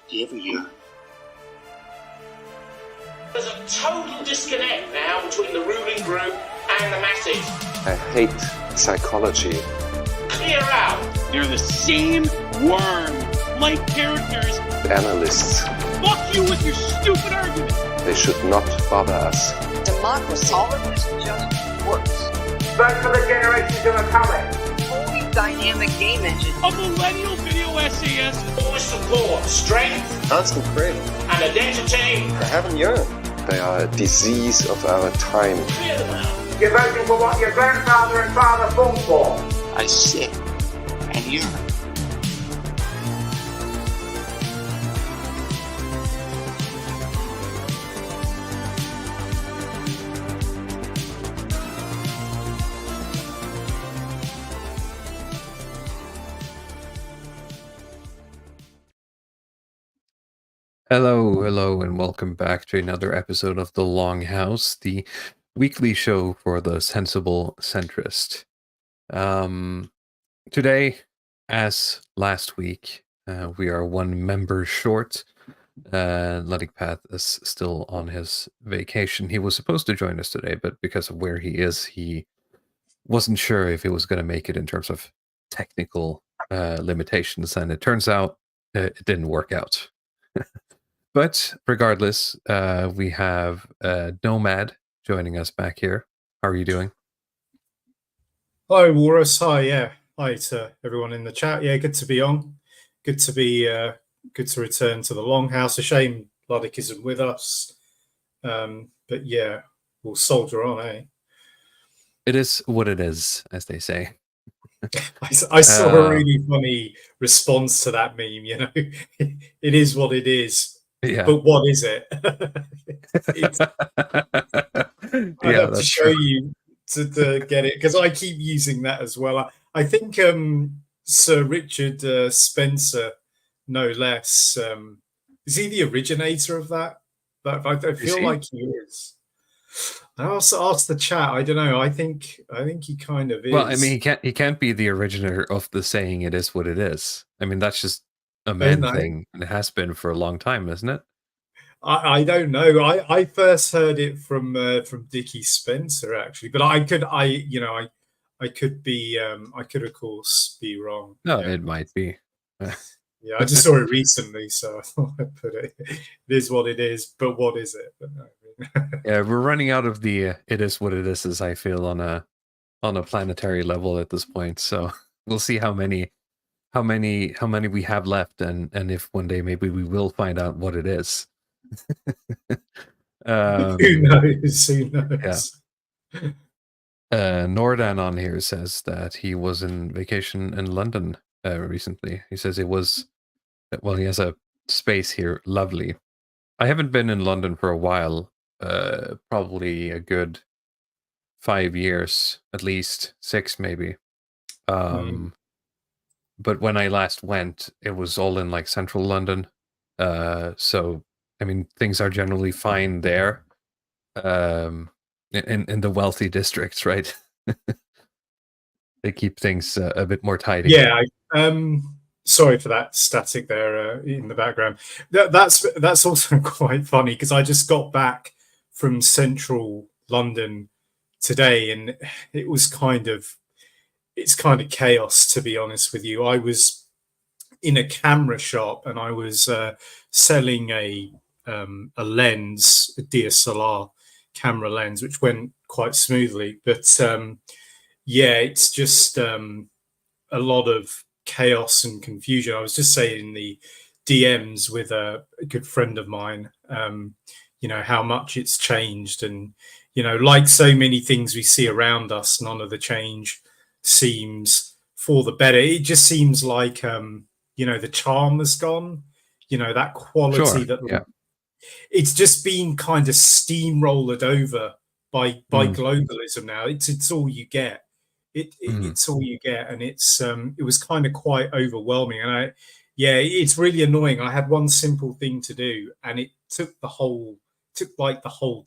Do you ever yearn? There's a total disconnect now between the ruling group and the masses. I hate psychology. Clear out. They're the same worm-like characters. Analysts. Fuck you with your stupid arguments. They should not bother us. Democracy. All of this just works. Vote for the generations who are coming. Fully dynamic game engine. A millennial video essayist. All support, strength, Constant craving. and identity. I haven't yearned. They are a disease of our time. Clear them out. You're voting for what your grandfather and father fought for. I sit and yearn. Hello, and welcome back to another episode of The Longhouse, the weekly show for the sensible centrist. Today, as last week, we are one member short. Ludwigpath is still on his vacation. He was supposed to join us today, but because of where he is, he wasn't sure if he was going to make it in terms of technical limitations, and it turns out it didn't work out. But regardless, we have Nomad joining us back here. How are you doing? Hi, Walrus. Hi, yeah. Hi to everyone in the chat. Yeah, good to be on. Good to be. Good to return to the Longhouse. A shame Ludwig isn't with us. But yeah, we'll soldier on, eh? It is what it is, as they say. I saw a really funny response to that meme. You know, it is what it is. Yeah. But what is it? I have to show true. you to get it, because I keep using that as well. I think Sir Richard Spencer, no less, is he the originator of that? I feel like he is. I also asked the chat. I don't know. I think he kind of is. Well, I mean, he can't be the originator of the saying "it is what it is." I mean, that's just a man thing, and it has been for a long time, isn't it? I don't know. I first heard it from Dickie Spencer, actually, but I could be I could of course be wrong. No, yeah. It might be. Yeah, I just saw it recently, so I thought I'd put it. It is what it is, but what is it? But no, Yeah, we're running out of the "it is what it is," as I feel on a planetary level at this point. So we'll see how many we have left, and if one day maybe we will find out what it is. Who knows? Who knows? Yeah. Nordan on here says that he was in vacation in London recently. He says it was, well, he has a space here, lovely. I haven't been in London for a while, probably a good 5 years, at least 6 maybe. But when I last went, it was all in like central London. So I mean, things are generally fine there, in the wealthy districts, right? They keep things a bit more tidy. Yeah. Sorry for that static there in the background. That's also quite funny, because I just got back from central London today, and it's kind of chaos, to be honest with you. I was in a camera shop, and I was selling a lens, a DSLR camera lens, which went quite smoothly. But yeah, it's just a lot of chaos and confusion. I was just saying in the DMs with a good friend of mine, how much it's changed, and like so many things we see around us, none of the change seems for the better. It just seems like the charm has gone, that quality. Sure, yeah. It's just been kind of steamrolled over by globalism now. It's all you get. It's all you get, and it was kind of quite overwhelming. And it's really annoying. I had one simple thing to do, and it took the whole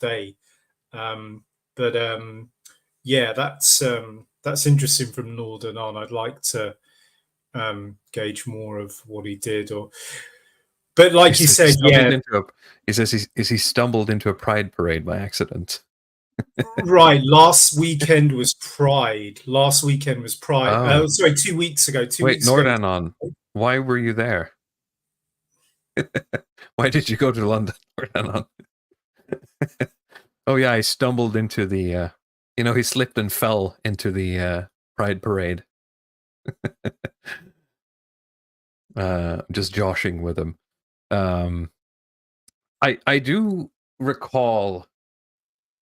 day. That's interesting from Norden on. I'd like to gauge more of what he did, But like He you says said, yeah, he says he stumbled into a pride parade by accident. right. Last weekend was Pride. Oh. Sorry, 2 weeks ago. Two Wait, weeks ago. Nordanon, why were you there? Why did you go to London, Nordanon? Oh yeah, I stumbled into the he slipped and fell into the pride parade. Just joshing with him. I do recall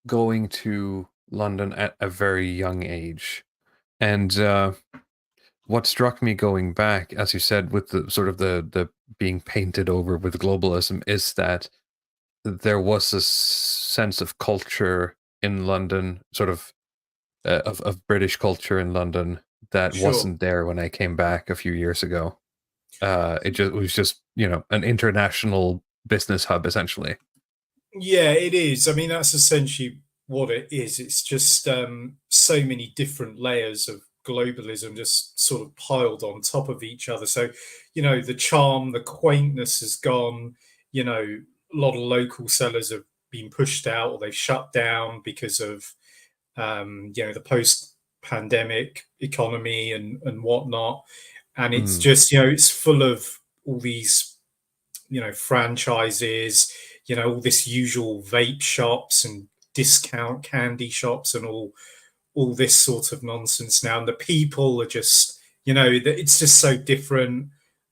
going to London at a very young age, and what struck me going back, as you said, with the sort of the being painted over with globalism, is that there was a sense of culture in London, sort of British culture in London that Sure. wasn't there when I came back a few years ago. It was just an international business hub essentially. Yeah, it is. I mean, that's essentially what it is. It's just so many different layers of globalism just sort of piled on top of each other. So, the charm, the quaintness has gone. A lot of local sellers have been pushed out or they've shut down because of the post-pandemic economy and whatnot. And it's just it's full of all these franchises, all this usual vape shops and discount candy shops and all this sort of nonsense now. And the people are just, it's just so different.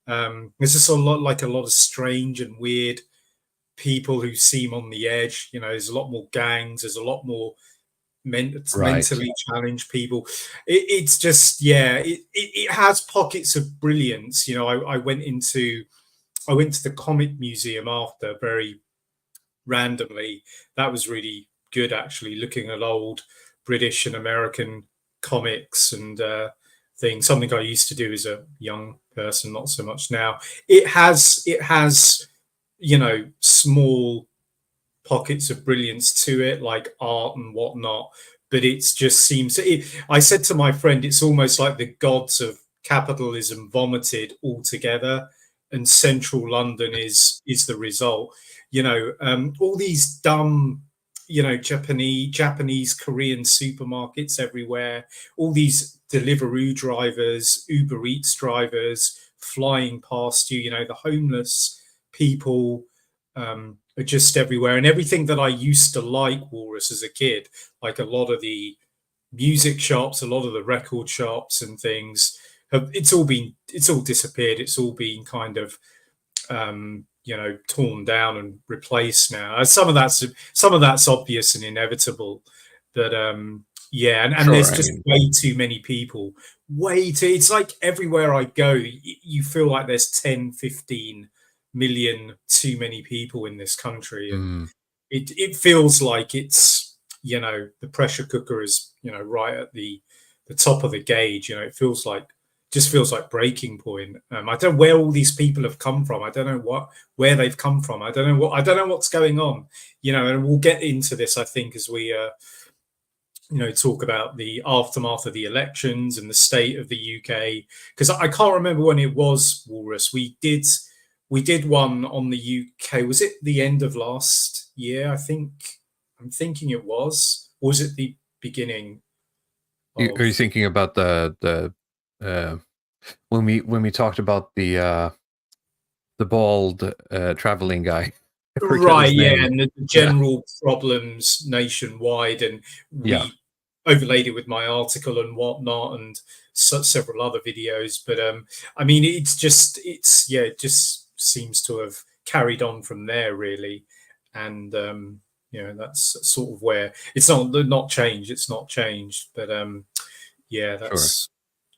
There's just a lot of strange and weird people who seem on the edge. There's a lot more gangs. There's a lot more mentally challenged people. It's just, it has pockets of brilliance. I went to the comic museum after, very randomly. That was really good, actually, looking at old British and American comics and things. Something I used to do as a young person, not so much now. It has small pockets of brilliance to it, like art and whatnot. But it just seems. I said to my friend, it's almost like the gods of capitalism vomited all together, and central London is the result. All these dumb, Japanese, Korean supermarkets everywhere, all these Deliveroo drivers, Uber Eats drivers flying past you, the homeless people are just everywhere. And everything that I used to like, Walrus, as a kid, like a lot of the music shops, a lot of the record shops and things, it's all disappeared. It's all been kind of torn down and replaced now. Some of that's obvious and inevitable, but and there's just way too many people. It's like everywhere I go, you feel like there's 10-15 million too many people in this country, and it feels like it's the pressure cooker is right at the top of the gauge. It feels like breaking point. I don't know where all these people have come from. I don't know where they've come from. I don't know what's going on. And we'll get into this, I think, as we talk about the aftermath of the elections and the state of the UK. Because I can't remember when it was, Walrus. We did one on the UK. Was it the end of last year? I'm thinking it was. Or was it the beginning? Are you thinking about the when we talked about the bald traveling guy, right? Yeah, and the general problems nationwide, and we overlaid it with my article and whatnot, and several other videos. But I mean, it just seems to have carried on from there, really, and that's sort of where it's not changed. It's not changed, but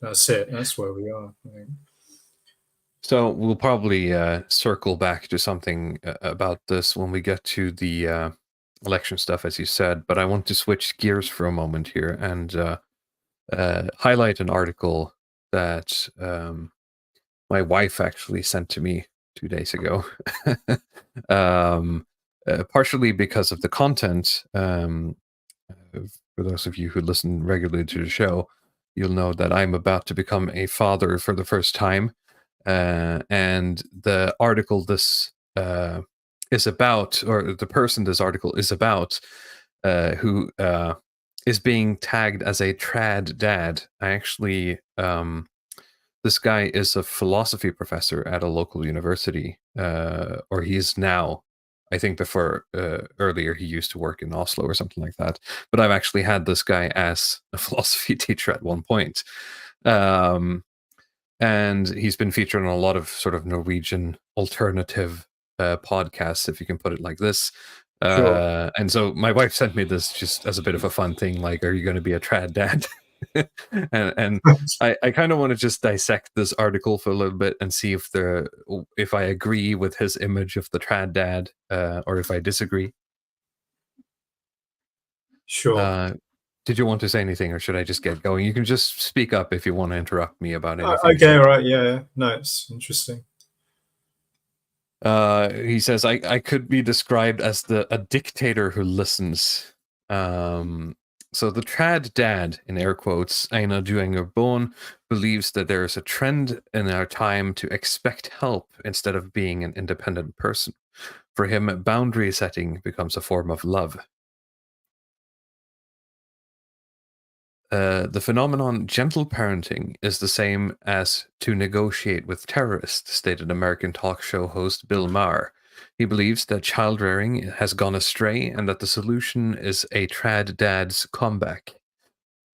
that's it. That's where we are, I think. So we'll probably circle back to something about this when we get to the election stuff, as you said. But I want to switch gears for a moment here and highlight an article that my wife actually sent to me 2 days ago. Partially because of the content. For those of you who listen regularly to the show, you'll know that I'm about to become a father for the first time. And the article this is about, or the person this article is about, who is being tagged as a trad dad. I actually, this guy is a philosophy professor at a local university, or he is now. I think before earlier he used to work in Oslo or something like that. But I've actually had this guy as a philosophy teacher at one point. And he's been featured on a lot of sort of Norwegian alternative podcasts, if you can put it like this. Sure. And so my wife sent me this just as a bit of a fun thing, like, are you going to be a trad dad? and I kind of want to just dissect this article for a little bit and see if I agree with his image of the trad dad, or if I disagree. Sure. Did you want to say anything, or should I just get going? You can just speak up if you want to interrupt me about anything. Okay, all right, yeah. No, it's interesting. He says, I could be described as a dictator who listens. So the trad dad, in air quotes, Einar Duenger-Bohn, believes that there is a trend in our time to expect help instead of being an independent person. For him, boundary setting becomes a form of love. The phenomenon gentle parenting is the same as to negotiate with terrorists, stated American talk show host Bill Maher. He believes that child rearing has gone astray and that the solution is a trad dad's comeback.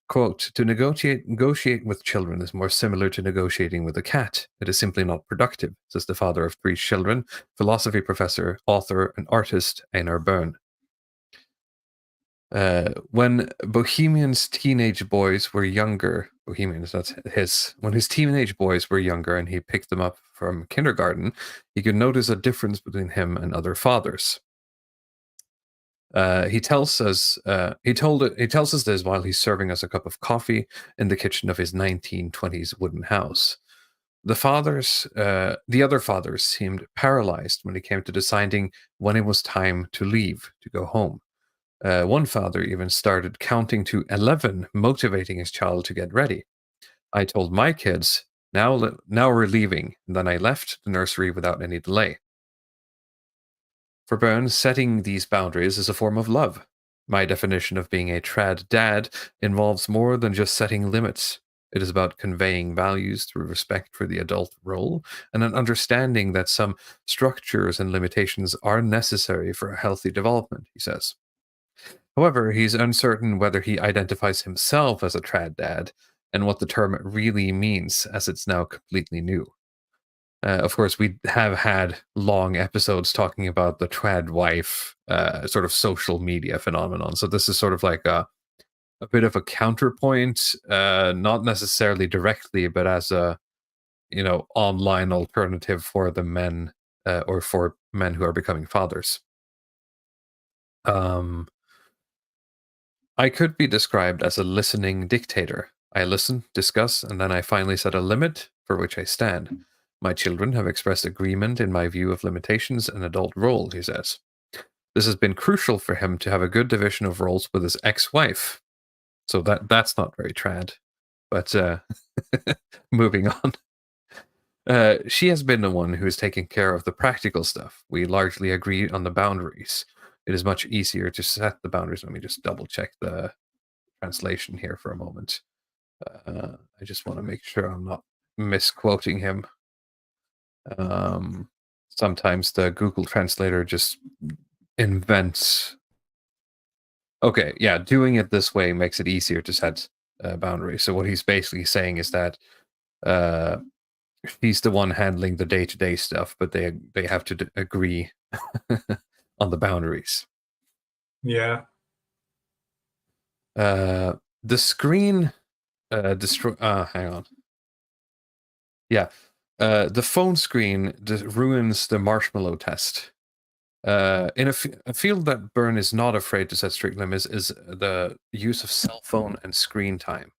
Quote, to negotiate with children is more similar to negotiating with a cat. It is simply not productive, says the father of 3 children, philosophy professor, author, and artist Einar Byrne. When Bohemian's teenage boys were younger, when his teenage boys were younger and he picked them up from kindergarten, he could notice a difference between him and other fathers. He tells us this while he's serving us a cup of coffee in the kitchen of his 1920s wooden house. The other fathers seemed paralyzed when it came to deciding when it was time to leave, to go home. One father even started counting to 11, motivating his child to get ready. I told my kids, now we're leaving, and then I left the nursery without any delay. For Burns, setting these boundaries is a form of love. My definition of being a trad dad involves more than just setting limits. It is about conveying values through respect for the adult role and an understanding that some structures and limitations are necessary for a healthy development, he says. However, he's uncertain whether he identifies himself as a trad dad and what the term really means, as it's now completely new. Of course, we have had long episodes talking about the trad wife sort of social media phenomenon. So this is sort of like a bit of a counterpoint, not necessarily directly, but as a online alternative for the men or for men who are becoming fathers. I could be described as a listening dictator. I listen, discuss, and then I finally set a limit for which I stand. My children have expressed agreement in my view of limitations and adult role, he says. This has been crucial for him to have a good division of roles with his ex-wife. So that's not very trad. But moving on. She has been the one who has taken care of the practical stuff. We largely agree on the boundaries. It is much easier to set the boundaries. Let me just double check the translation here for a moment. I just want to make sure I'm not misquoting him. Sometimes the Google Translator just invents. Okay, yeah, doing it this way makes it easier to set boundaries. So what he's basically saying is that he's the one handling the day-to-day stuff, but they have to agree on the boundaries. Yeah. The screen destroy. Hang on. Yeah. The phone screen ruins the marshmallow test. In a field that Byrne is not afraid to set strict limits is the use of cell phone and screen time.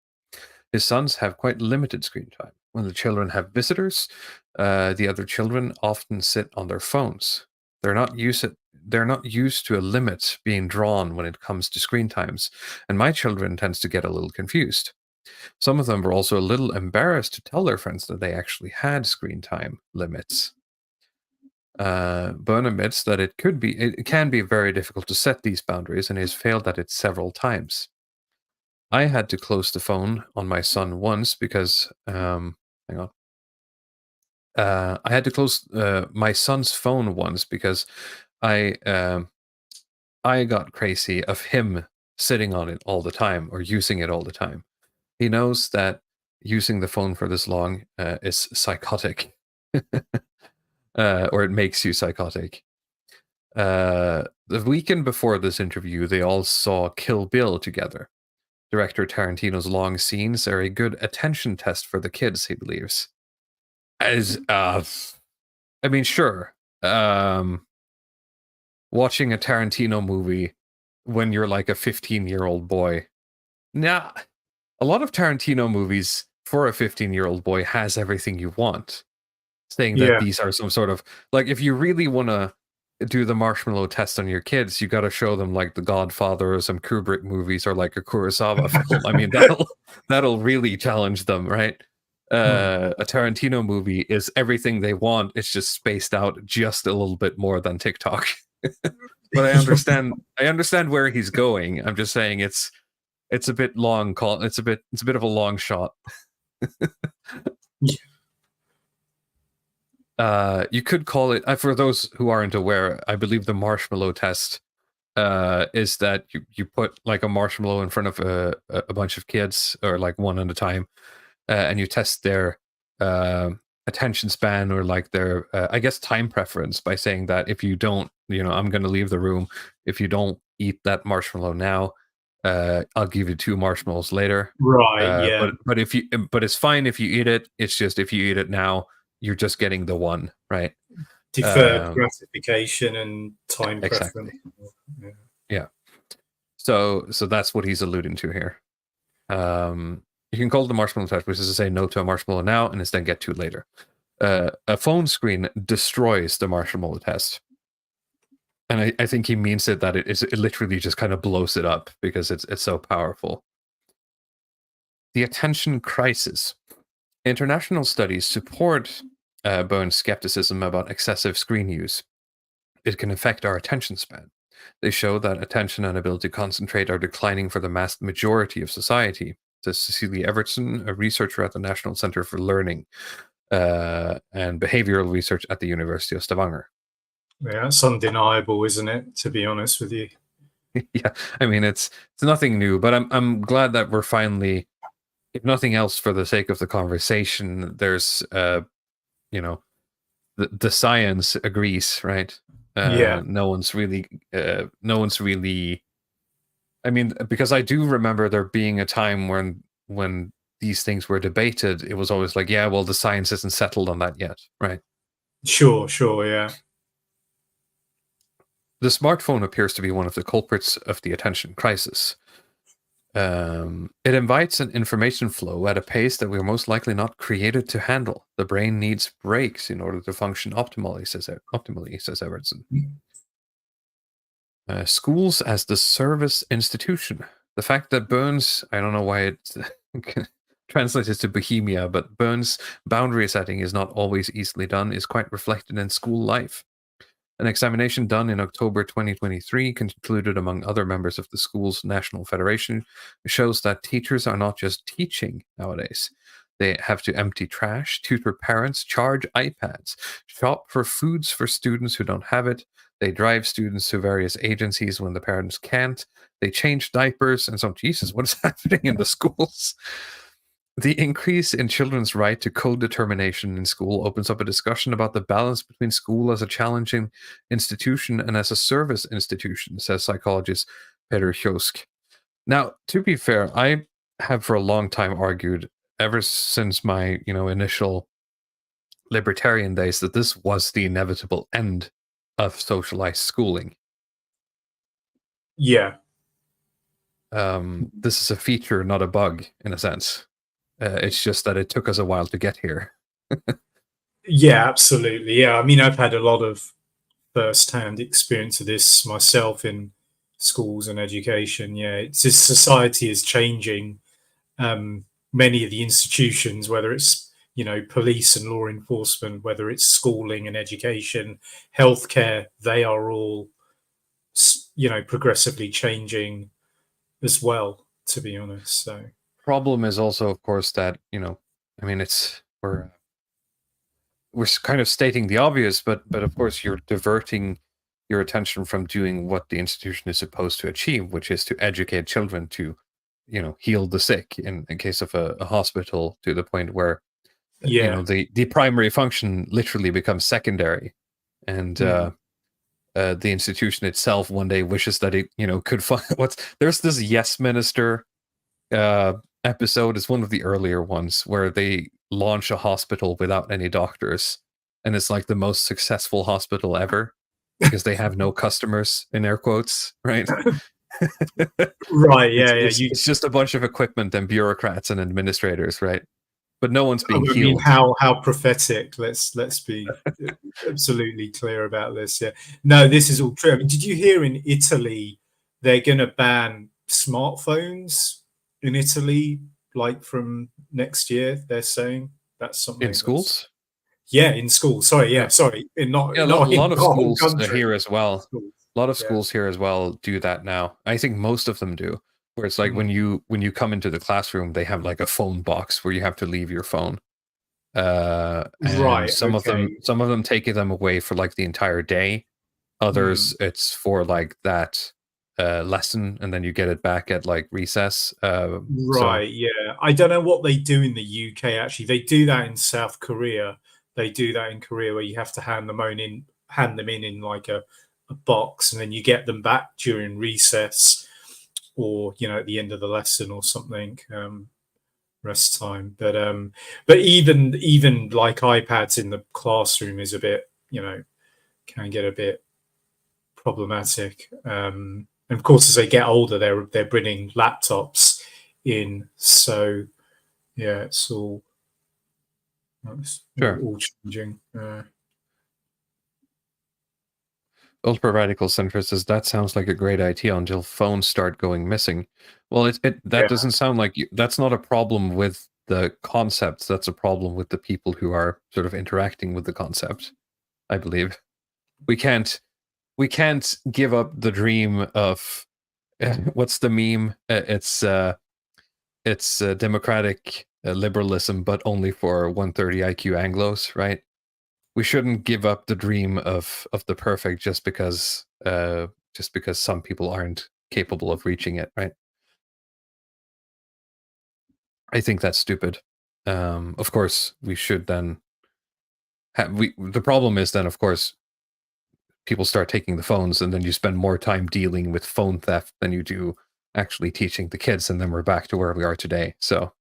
His sons have quite limited screen time. When the children have visitors, the other children often sit on their phones. They're not used to a limit being drawn when it comes to screen times, and my children tends to get a little confused. Some of them were also a little embarrassed to tell their friends that they actually had screen time limits. Byrne admits that it can be very difficult to set these boundaries, and he has failed at it several times. I had to close the phone on my son once because, hang on. I had to close my son's phone once because I got crazy of him sitting on it all the time or using it all the time. He knows that using the phone for this long is psychotic, or it makes you psychotic. The weekend before this interview, they all saw Kill Bill together. Director Tarantino's long scenes are a good attention test for the kids, he believes. I mean, sure. Watching a Tarantino movie when you're like a 15-year-old boy. Nah, a lot of Tarantino movies for a 15-year-old boy has everything you want. Saying that these are some sort of, like, if you really want to do the marshmallow test on your kids, you got to show them like The Godfather or some Kubrick movies or like a Kurosawa film. I mean, that'll really challenge them, right? A Tarantino movie is everything they want. It's just spaced out just a little bit more than TikTok. But I understand where he's going. I'm just saying it's a bit long. It's a bit of a long shot. You could call it, for those who aren't aware, I believe the marshmallow test is that you put like a marshmallow in front of a bunch of kids, or like one at a time, and you test their attention span, or like their I guess time preference, by saying that if you don't, I'm going to leave the room if you don't eat that marshmallow now, I'll give you 2 marshmallows later. Right. Yeah. But it's fine if you eat it. It's just if you eat it now, you're just getting the one, right? Deferred gratification and time exactly. preference. Yeah. So that's what he's alluding to here. You can call it the marshmallow test, which is to say no to a marshmallow now and instead get 2 later. A phone screen destroys the marshmallow test. And I think he means it that it literally just kind of blows it up because it's so powerful. The attention crisis. International studies support Bowen's skepticism about excessive screen use. It can affect our attention span. They show that attention and ability to concentrate are declining for the vast majority of society, says Cecilia Evertson, a researcher at the National Center for Learning and Behavioral Research at the University of Stavanger. Yeah, it's undeniable, isn't it? To be honest with you. Yeah, I mean it's nothing new, but I'm glad that we're finally, if nothing else, for the sake of the conversation, there's the science agrees, right? No one's really I mean, because I do remember there being a time when these things were debated, it was always like, yeah, well, the science isn't settled on that yet, right? Sure, yeah. The smartphone appears to be one of the culprits of the attention crisis. It invites an information flow at a pace that we're most likely not created to handle. The brain needs breaks in order to function optimally, says Evertson. Schools as the service institution. The fact that Burns, I don't know why it translates to Bohemia, but Burns' boundary setting is not always easily done, is quite reflected in school life. An examination done in October 2023 concluded, among other members of the school's national federation, shows that teachers are not just teaching nowadays. They have to empty trash, tutor parents, charge iPads, shop for foods for students who don't have it. They drive students to various agencies when the parents can't. They change diapers, and so, Jesus, what is happening in the schools? The increase in children's right to co-determination in school opens up a discussion about the balance between school as a challenging institution and as a service institution, says psychologist Peter Hjosk. Now, to be fair, I have for a long time argued, ever since my initial libertarian days, that this was the inevitable end of socialized schooling. Yeah. This is a feature, not a bug, in a sense. It's just that it took us a while to get here. Yeah, absolutely. Yeah, I mean, I've had a lot of first-hand experience of this myself in schools and education. Yeah, it's just society is changing. Many of the institutions, whether it's police and law enforcement, whether it's schooling and education, healthcare, they are all, progressively changing as well, to be honest. So Problem is also, of course, that I mean, we're kind of stating the obvious, but of course you're diverting your attention from doing what the institution is supposed to achieve, which is to educate children to, heal the sick in case of a hospital, to the point where, yeah. the primary function literally becomes secondary. And the institution itself one day wishes that it, could find there's this Yes Minister episode. Is one of the earlier ones where they launch a hospital without any doctors, and it's like the most successful hospital ever because they have no customers, in air quotes, right? Right, It's just a bunch of equipment and bureaucrats and administrators, right? But no one's being I mean, healed. how prophetic. Let's be absolutely clear about this. Yeah, no, this is all true. I mean, did you hear in Italy they're going to ban smartphones in Italy, like from next year? They're saying that's something In schools. Yeah, in schools. Sorry, sorry. A lot of schools here as well. A lot of schools here as well do that now. I think most of them do. Where it's like when you come into the classroom, they have like a phone box where you have to leave your phone. Right. Some of them take them away for like the entire day. Others, it's for like that lesson, and then you get it back at like recess. Right. Yeah. I don't know what they do in the UK. Actually, they do that in South Korea. They do that in Korea, where you have to hand them in like a box, and then you get them back during recess, or at the end of the lesson or something, rest time. But even like iPads in the classroom is a bit, can get a bit problematic. And of course, as they get older, they're bringing laptops in. So yeah, it's all changing. Ultra Radical Center says that sounds like a great idea until phones start going missing. Well, doesn't sound like that's not a problem with the concepts. That's a problem with the people who are sort of interacting with the concept, I believe. We can't give up the dream of what's the meme? It's democratic liberalism, but only for 130 IQ Anglos, right? We shouldn't give up the dream of the perfect just because some people aren't capable of reaching it, right? I think that's stupid. Of course, we should then the problem is then, of course, people start taking the phones, and then you spend more time dealing with phone theft than you do actually teaching the kids, and then we're back to where we are today. So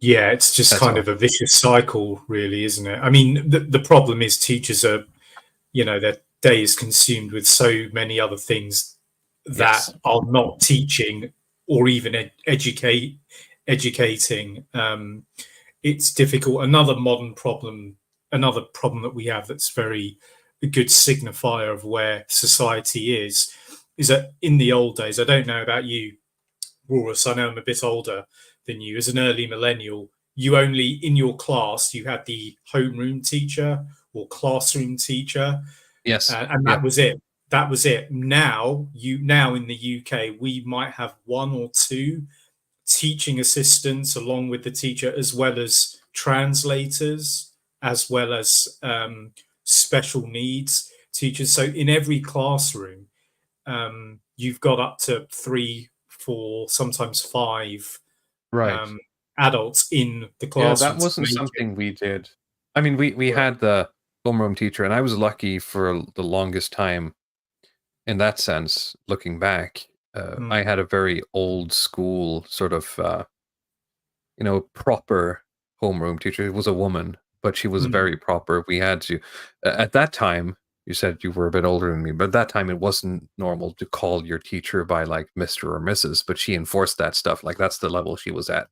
yeah, it's just that's kind of a vicious cycle, really, isn't it? I mean, the problem is teachers are, their day is consumed with so many other things that are not teaching or even educating. It's difficult. Another problem that we have that's very a good signifier of where society is that in the old days, I don't know about you, Walrus, I know I'm a bit older than you. As an early millennial, you only, in your class, you had the homeroom teacher or classroom teacher. Yes. And that was it. That was it. Now in the UK, we might have one or two teaching assistants along with the teacher, as well as translators, as well as special needs teachers. So in every classroom, you've got up to 3, 4, sometimes 5 adults in the classroom. Yeah, that wasn't something we did. I mean, we had the homeroom teacher, and I was lucky for the longest time in that sense, looking back. I had a very old school sort of, proper homeroom teacher. It was a woman, but she was very proper. We had to, at that time, you said you were a bit older than me, but at that time it wasn't normal to call your teacher by like Mr. or Mrs., but she enforced that stuff. Like that's the level she was at.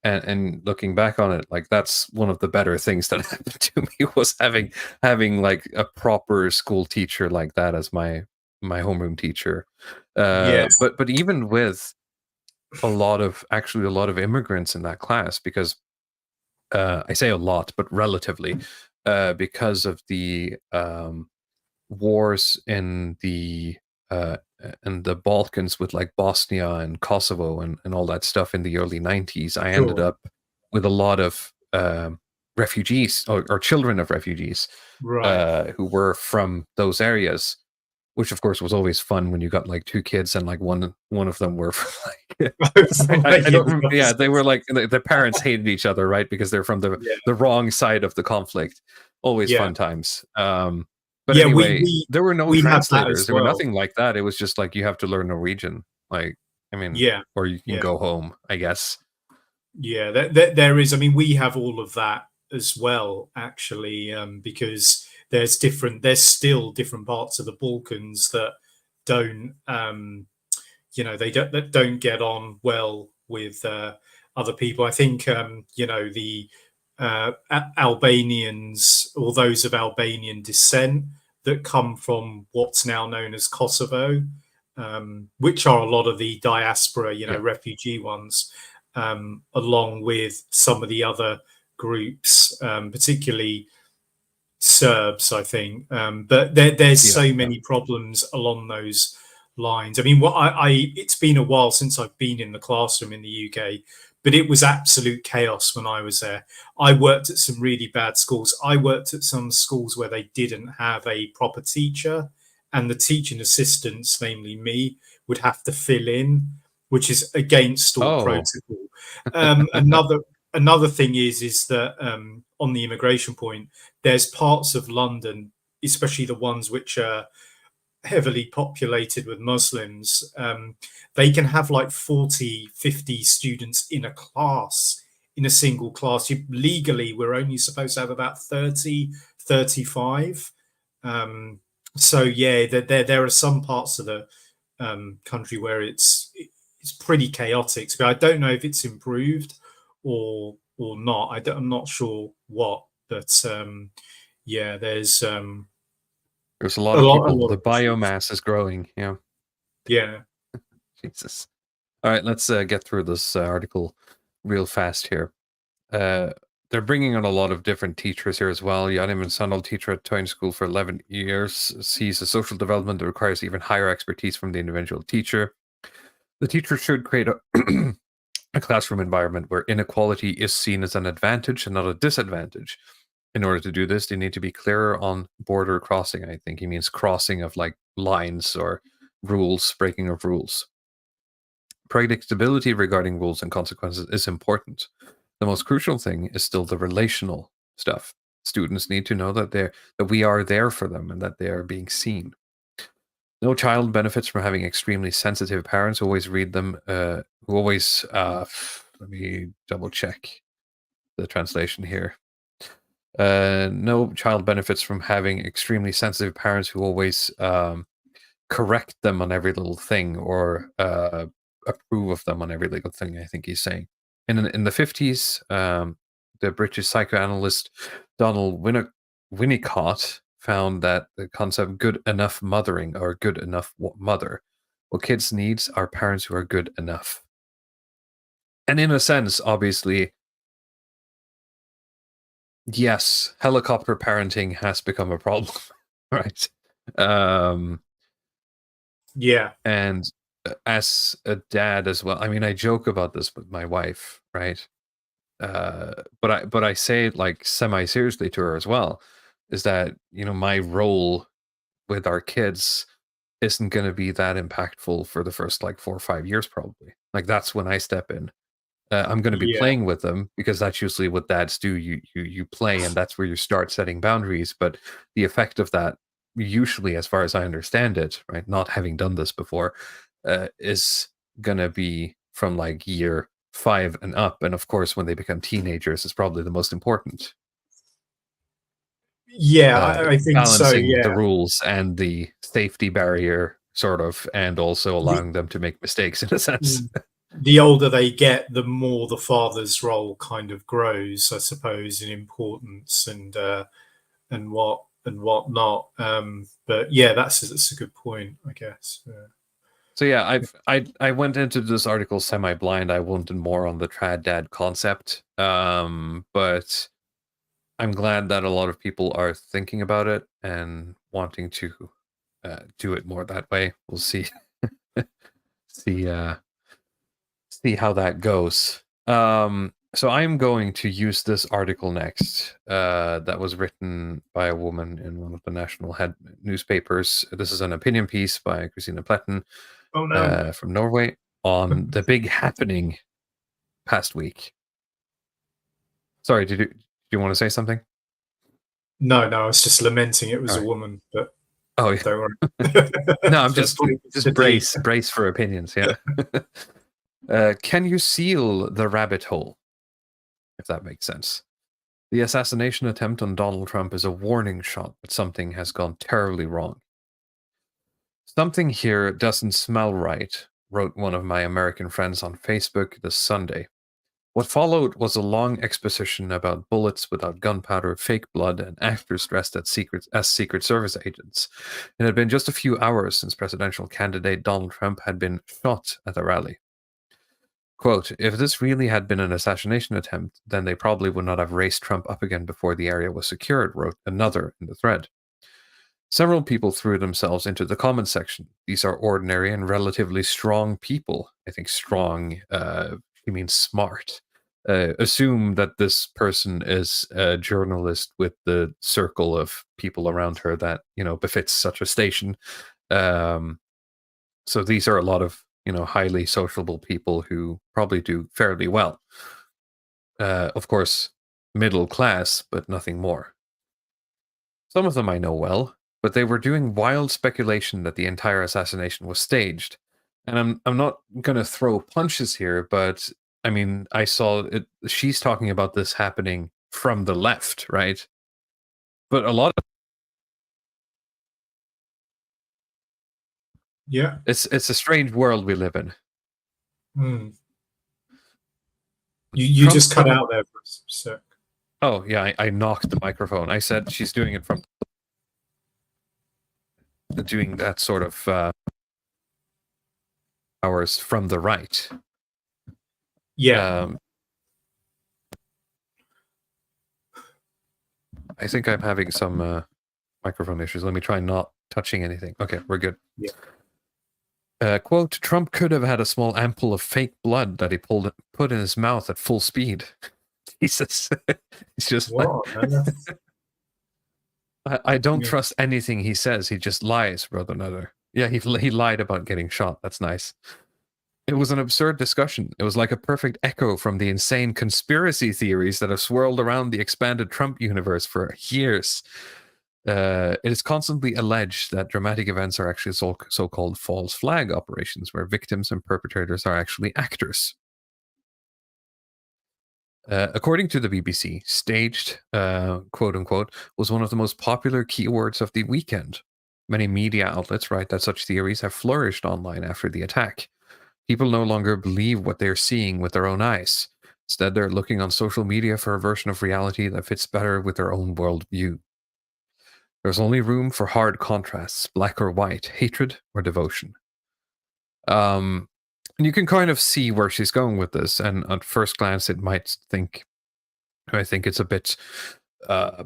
And looking back on it, like that's one of the better things that happened to me was having like a proper school teacher like that as my homeroom teacher. Yes. But even with a lot of immigrants in that class, because I say a lot, but relatively, because of the wars in the Balkans with like Bosnia and Kosovo and all that stuff in the early 90s. I ended Sure. up with a lot of refugees or children of refugees Right. who were from those areas, which of course was always fun when you got like two kids and like one of them were from, like I don't remember. Yeah, they were like the parents hated each other, right? Because they're from Yeah. the wrong side of the conflict. Always Yeah. fun times. But Yeah, anyway, there were no we have that translators. as There were well. nothing like that. It was just like you have to learn Norwegian. Like, I mean, Yeah. or you can Yeah. go home, I guess. Yeah, there is. I mean, we have all of that as well, actually, because there's still different parts of the Balkans that don't, they don't get on well with other people. I think, the Albanians or those of Albanian descent that come from what's now known as Kosovo, which are a lot of the diaspora, Yeah. refugee ones, along with some of the other groups, particularly Serbs, I think. But there's Yeah. so many problems along those lines. I mean, it's been a while since I've been in the classroom in the UK, but it was absolute chaos when I was there. I worked at some really bad schools. I worked at some schools where they didn't have a proper teacher, and the teaching assistants, namely me, would have to fill in, which is against all Oh. protocol. Another thing is that on the immigration point, there's parts of London, especially the ones which are heavily populated with Muslims, they can have like 40, 50 students in a class, in a single class. Legally, we're only supposed to have about 30, 35. So yeah, there are some parts of the country where it's pretty chaotic. So I don't know if it's improved or not. I'm not sure what, but yeah, there's There's a lot of a people. lot The of issues. biomass is growing. Yeah. Yeah. Jesus. All right, let's get through this article real fast here. They're bringing on a lot of different teachers here as well. Yanim Sanal, teacher at Toyn School for 11 years, sees a social development that requires even higher expertise from the individual teacher. The teacher should create a classroom environment where inequality is seen as an advantage and not a disadvantage. In order to do this, they need to be clearer on border crossing. I think he means crossing of like lines or rules, breaking of rules. Predictability regarding rules and consequences is important. The most crucial thing is still the relational stuff. Students need to know that we are there for them and that they are being seen. No child benefits from having extremely sensitive parents who always read them, who always, let me double check the translation here. No child benefits from having extremely sensitive parents who always correct them on every little thing or approve of them on every little thing, I think he's saying. In the 50s, the British psychoanalyst Donald Winnicott found that the concept good enough mothering or good enough mother, what kids needs are parents who are good enough. And in a sense, obviously, yes, helicopter parenting has become a problem, right? Yeah. And as a dad as well, I mean, I joke about this with my wife, right? But I say it like semi seriously to her as well, is that my role with our kids isn't going to be that impactful for the first like 4 or 5 years probably. Like that's when I step in. I'm going to be Yeah. playing with them because that's usually what dads do. You play, and that's where you start setting boundaries. But the effect of that, usually, as far as I understand it, right, not having done this before, is going to be from like year 5 and up. And of course, when they become teenagers, is probably the most important. Yeah, I think so. Balancing the Yeah. rules and the safety barrier, sort of, and also allowing them to make mistakes in a sense. The older they get, the more the father's role kind of grows, I suppose, in importance and what not. But yeah, that's a good point, I guess. Yeah. So yeah, I went into this article semi-blind. I wanted more on the trad dad concept, but I'm glad that a lot of people are thinking about it and wanting to do it more that way. We'll see, see, see how that goes. So I'm going to use this article next. That was written by a woman in one of the national head newspapers. This is an opinion piece by Christina Pletten. Oh no. From Norway on the big happening past week. Sorry, did you want to say something? No, I was just lamenting it was All a right. woman, but Oh, yeah. don't worry. No, I'm just the brace for opinions. Yeah. Can you seal the rabbit hole? If that makes sense. The assassination attempt on Donald Trump is a warning shot that something has gone terribly wrong. Something here doesn't smell right, wrote one of my American friends on Facebook this Sunday. What followed was a long exposition about bullets without gunpowder, fake blood, and actors dressed as Secret Service agents. It had been just a few hours since presidential candidate Donald Trump had been shot at a rally. Quote, if this really had been an assassination attempt, then they probably would not have raced Trump up again before the area was secured, wrote another in the thread. Several people threw themselves into the comment section. These are ordinary and relatively strong people. I think strong, he means smart. Assume that this person is a journalist with the circle of people around her that, befits such a station. So these are a lot of, highly sociable people who probably do fairly well. Of course, middle class, but nothing more. Some of them I know well, but they were doing wild speculation that the entire assassination was staged. And I'm not going to throw punches here, but I mean, I saw it. She's talking about this happening from the left, right? But a lot of it's a strange world we live in. You just cut out there for a sec. Oh yeah, I knocked the microphone. I said she's doing it from doing that sort of hours from the right. Yeah. I think I'm having some microphone issues. Let me try not touching anything. Okay, we're good. Yeah. Quote, Trump could have had a small ampoule of fake blood that he put in his mouth at full speed. Jesus. It's just I don't trust anything he says. He just lies, wrote another. Yeah, he lied about getting shot. That's nice. It was an absurd discussion. It was like a perfect echo from the insane conspiracy theories that have swirled around the expanded Trump universe for years. It is constantly alleged that dramatic events are actually so-called false flag operations, where victims and perpetrators are actually actors. According to the BBC, staged, quote-unquote, was one of the most popular keywords of the weekend. Many media outlets write that such theories have flourished online after the attack. People no longer believe what they're seeing with their own eyes. Instead, they're looking on social media for a version of reality that fits better with their own worldview. There's only room for hard contrasts, black or white, hatred or devotion. And you can kind of see where she's going with this, and at first glance, I think it's a bit, I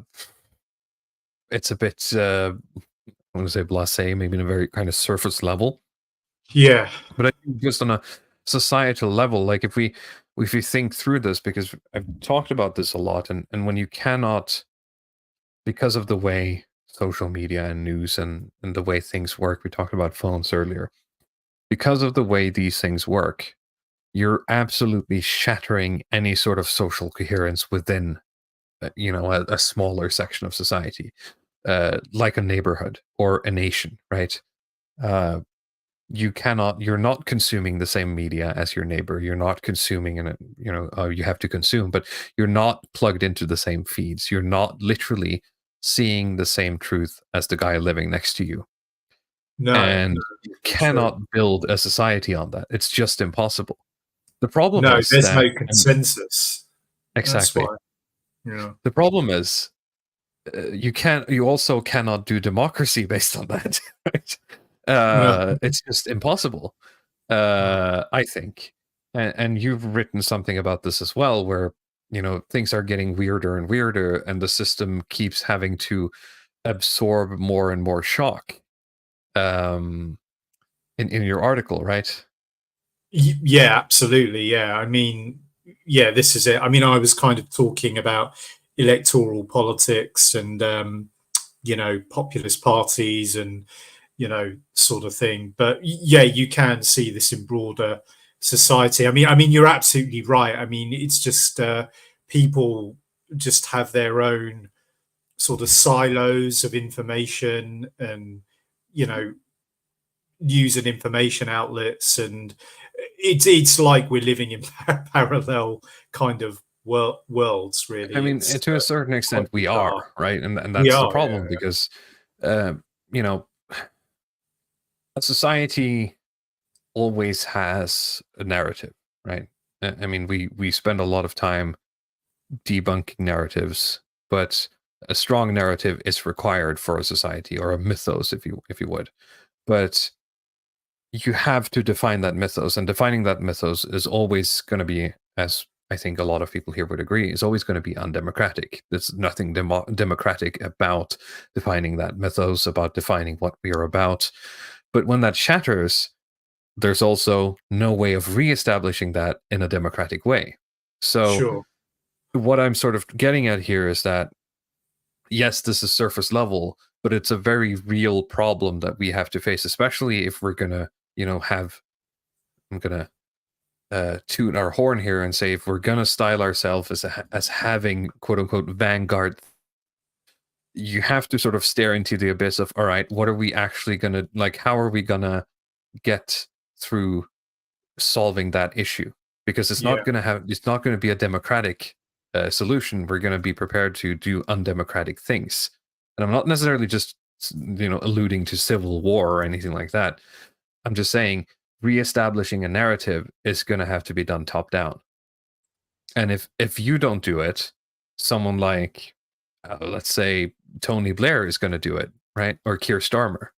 want to say blasé, maybe in a very kind of surface level. Yeah. But I think just on a societal level, like if we think through this, because I've talked about this a lot, and when you cannot, because of the way social media and news and the way things work, we talked about phones earlier, because of the way these things work, you're absolutely shattering any sort of social coherence within, a smaller section of society, like a neighborhood or a nation, right? You're not consuming the same media as your neighbor. You're not consuming, you have to consume, but you're not plugged into the same feeds. You're not literally seeing the same truth as the guy living next to you. No, and you cannot build a society on that. It's just impossible. The problem is there's no consensus. Exactly. That's why, yeah. The problem is you also cannot do democracy based on that. Right? Well, It's just impossible, I think. And you've written something about this as well, where things are getting weirder and weirder, and the system keeps having to absorb more and more shock. In your article, right? yeah, absolutely. Yeah, I mean, yeah, this is it. I mean, I was kind of talking about electoral politics and populist parties and sort of thing. But yeah, you can see this in broader society. I mean, you're absolutely right. I mean, it's just people just have their own sort of silos of information and you know news and information outlets, and it's like we're living in parallel kind of worlds. I Really, mean, it's to a certain quite extent, we bizarre. are, right? And We that's the are, problem, yeah, because uh, you know, a society always has a narrative, right? I mean, we spend a lot of time debunking narratives, but a strong narrative is required for a society, or a mythos, if you would. But you have to define that mythos, and defining that mythos is always going to be, as I think a lot of people here would agree, is always going to be undemocratic. There's nothing democratic about defining that mythos, about defining what we are about. But when that shatters, there's also no way of reestablishing that in a democratic way. So sure, what I'm sort of getting at here is that, yes, this is surface level, but it's a very real problem that we have to face, especially if we're gonna, have. I'm gonna toot our horn here and say, if we're gonna style ourselves as having quote unquote vanguard, you have to sort of stare into the abyss of, all right, what are we actually gonna like? How are we gonna get through solving that issue? Because yeah, it's not gonna be a democratic solution. We're gonna be prepared to do undemocratic things, and I'm not necessarily just alluding to civil war or anything like that. I'm just saying reestablishing a narrative is going to have to be done top down. And if you don't do it, someone like, let's say, Tony Blair is going to do it, right? Or Keir Starmer.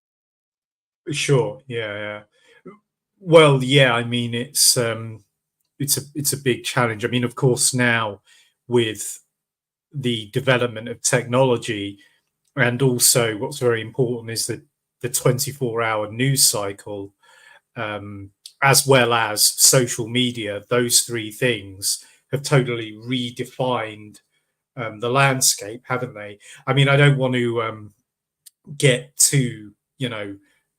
sure, yeah, yeah. Well, yeah, I mean, it's a big challenge. I mean, of course, now with the development of technology, and also what's very important is that the 24-hour news cycle, as well as social media, those three things have totally redefined the landscape, haven't they? I mean, I don't want to get too,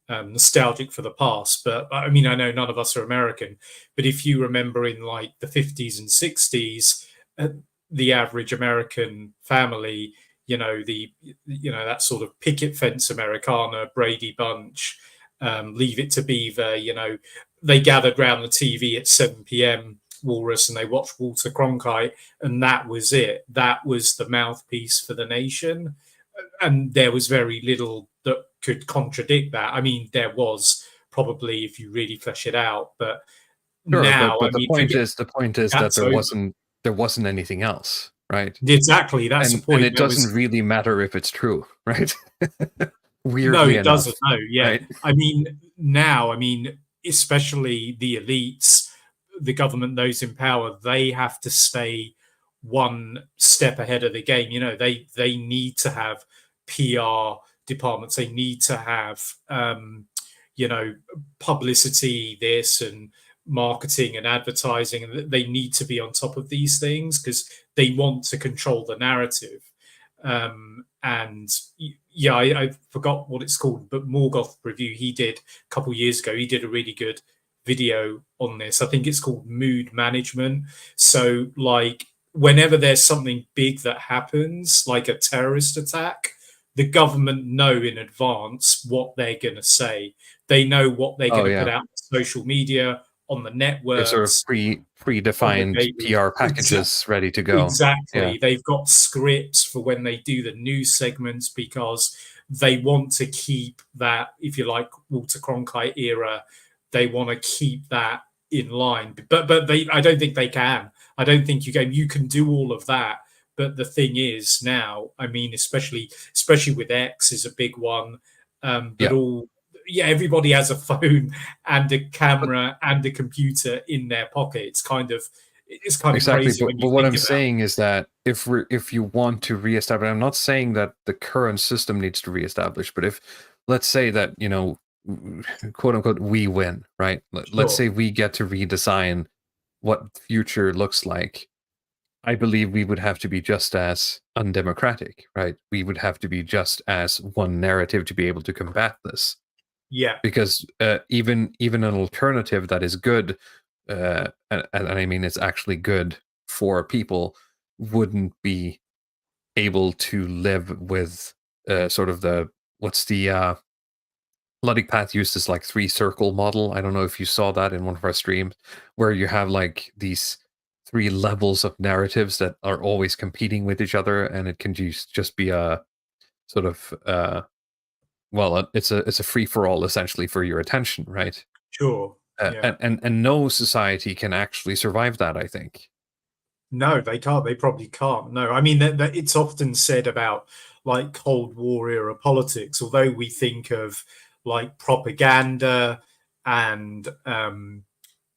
nostalgic for the past, but I mean, I know none of us are American, but if you remember in like the 50s and 60s, the average American family, that sort of picket fence Americana, Brady Bunch, Leave It to Beaver, they gathered round the TV at 7 p.m. Walrus, and they watched Walter Cronkite, and that was it. That was the mouthpiece for the nation, and there was very little that could contradict that. I mean, there was probably if you really flesh it out, but Sure, now, but I the mean, point is that that's over. there wasn't anything else, right? Exactly, that's the And point. it doesn't really matter if it's true, right? No, Weirdly it enough, doesn't. No, yeah. right? I mean, now, I mean, especially the elites, the government, those in power, they have to stay one step ahead of the game. They need to have PR departments. They need to have, publicity, this and marketing and advertising, and they need to be on top of these things because they want to control the narrative. And yeah, I forgot what it's called, but Morgoth Review, he did a couple of years ago, he did a really good video on this. I think it's called Mood Management. So like whenever there's something big that happens, like a terrorist attack, the government know in advance what they're going to say. They know what they're going to put out on social media, on the They're sort of networks, on the predefined daily. PR packages ready to go. Exactly. Yeah. They've got scripts for when they do the news segments because they want to keep that, if you like, Walter Cronkite era. They want to keep that in line, but I don't think they can. I don't think you can do all of that. But the thing is now, I mean, especially with X is a big one. But Yeah. all yeah, everybody has a phone and a camera and a computer in their pocket. It's kind of Exactly, crazy when you but what think I'm about saying is that if you want to reestablish, I'm not saying that the current system needs to reestablish, but if, let's say that, quote unquote, we win, right? Let's Sure. say we get to redesign what the future looks like. I believe we would have to be just as undemocratic, right? We would have to be just as one narrative to be able to combat this. Yeah, Because even an alternative that is good, and I mean it's actually good for people, wouldn't be able to live with sort of what's the Ludwig Path used this like 3-circle model. I don't know if you saw that in one of our streams, where you have like these 3 levels of narratives that are always competing with each other, and it can just be a sort of it's a free for all essentially for your attention, right? sure. Yeah. And no society can actually survive that, I think. No, they can't. They probably can't. No, I mean that it's often said about like Cold War era politics. Although we think of like propaganda and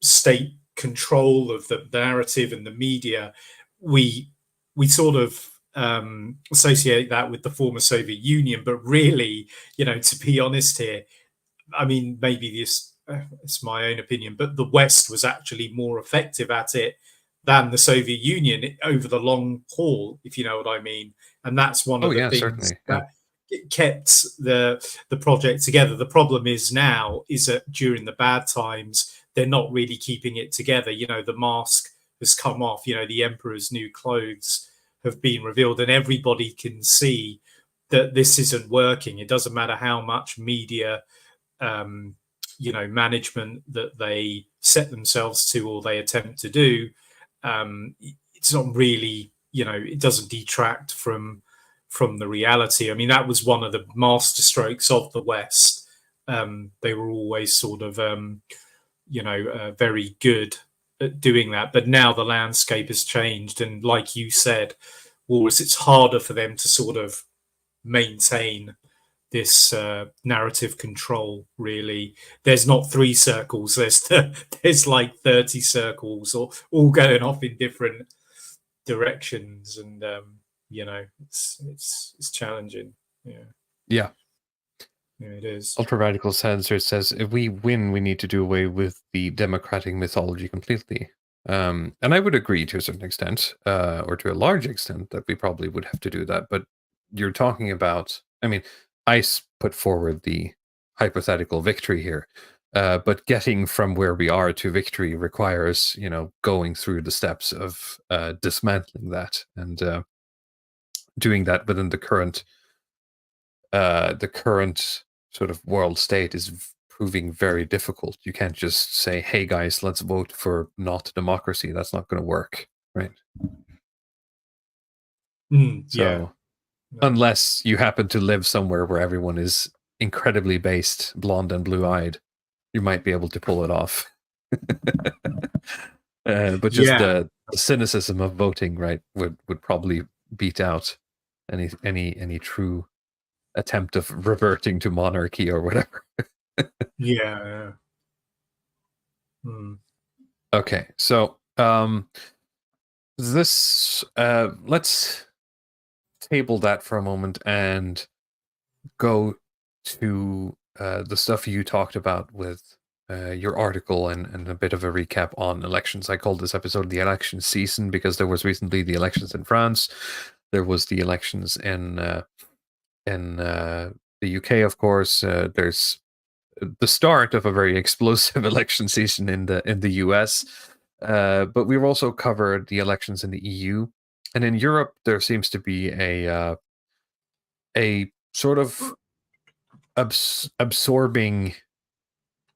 state control of the narrative and the media, we sort of associate that with the former Soviet Union. But really, to be honest here, I mean, maybe it's my own opinion, but the West was actually more effective at it than the Soviet Union over the long haul, if you know what I mean. And that's one of the things certainly. that kept the project together. The problem is now is that during the bad times, they're not really keeping it together. The mask has come off. The emperor's new clothes have been revealed, and everybody can see that this isn't working. It doesn't matter how much media management that they set themselves to or they attempt to do. It's not really, it doesn't detract from the reality. I mean, that was one of the master strokes of the West. They were always sort of very good at doing that, but now the landscape has changed, and like you said, Walrus, it's harder for them to sort of maintain this narrative control. Really, there's not 3 circles, there's like 30 circles, or all going off in different directions, and it's challenging. Yeah, it is. Ultra Radical Censor says, if we win, we need to do away with the democratic mythology completely. And I would agree to a certain extent, or to a large extent, that we probably would have to do that. But you're talking about, I mean, I put forward the hypothetical victory here, but getting from where we are to victory requires, going through the steps of dismantling that and doing that within the current sort of world state is proving very difficult. You can't just say, hey guys, let's vote for not democracy. That's not going to work, right? So unless you happen to live somewhere where everyone is incredibly based, blonde and blue-eyed, you might be able to pull it off. But just the cynicism of voting, right, would probably beat out any true attempt of reverting to monarchy or whatever. Yeah. Okay, so this let's table that for a moment and go to the stuff you talked about with your article and a bit of a recap on elections. I called this episode the election season because there was recently the elections in France. There was the elections in the UK, of course. There's the start of a very explosive election season in the US. But we've also covered the elections in the EU. And in Europe, there seems to be a sort of absorbing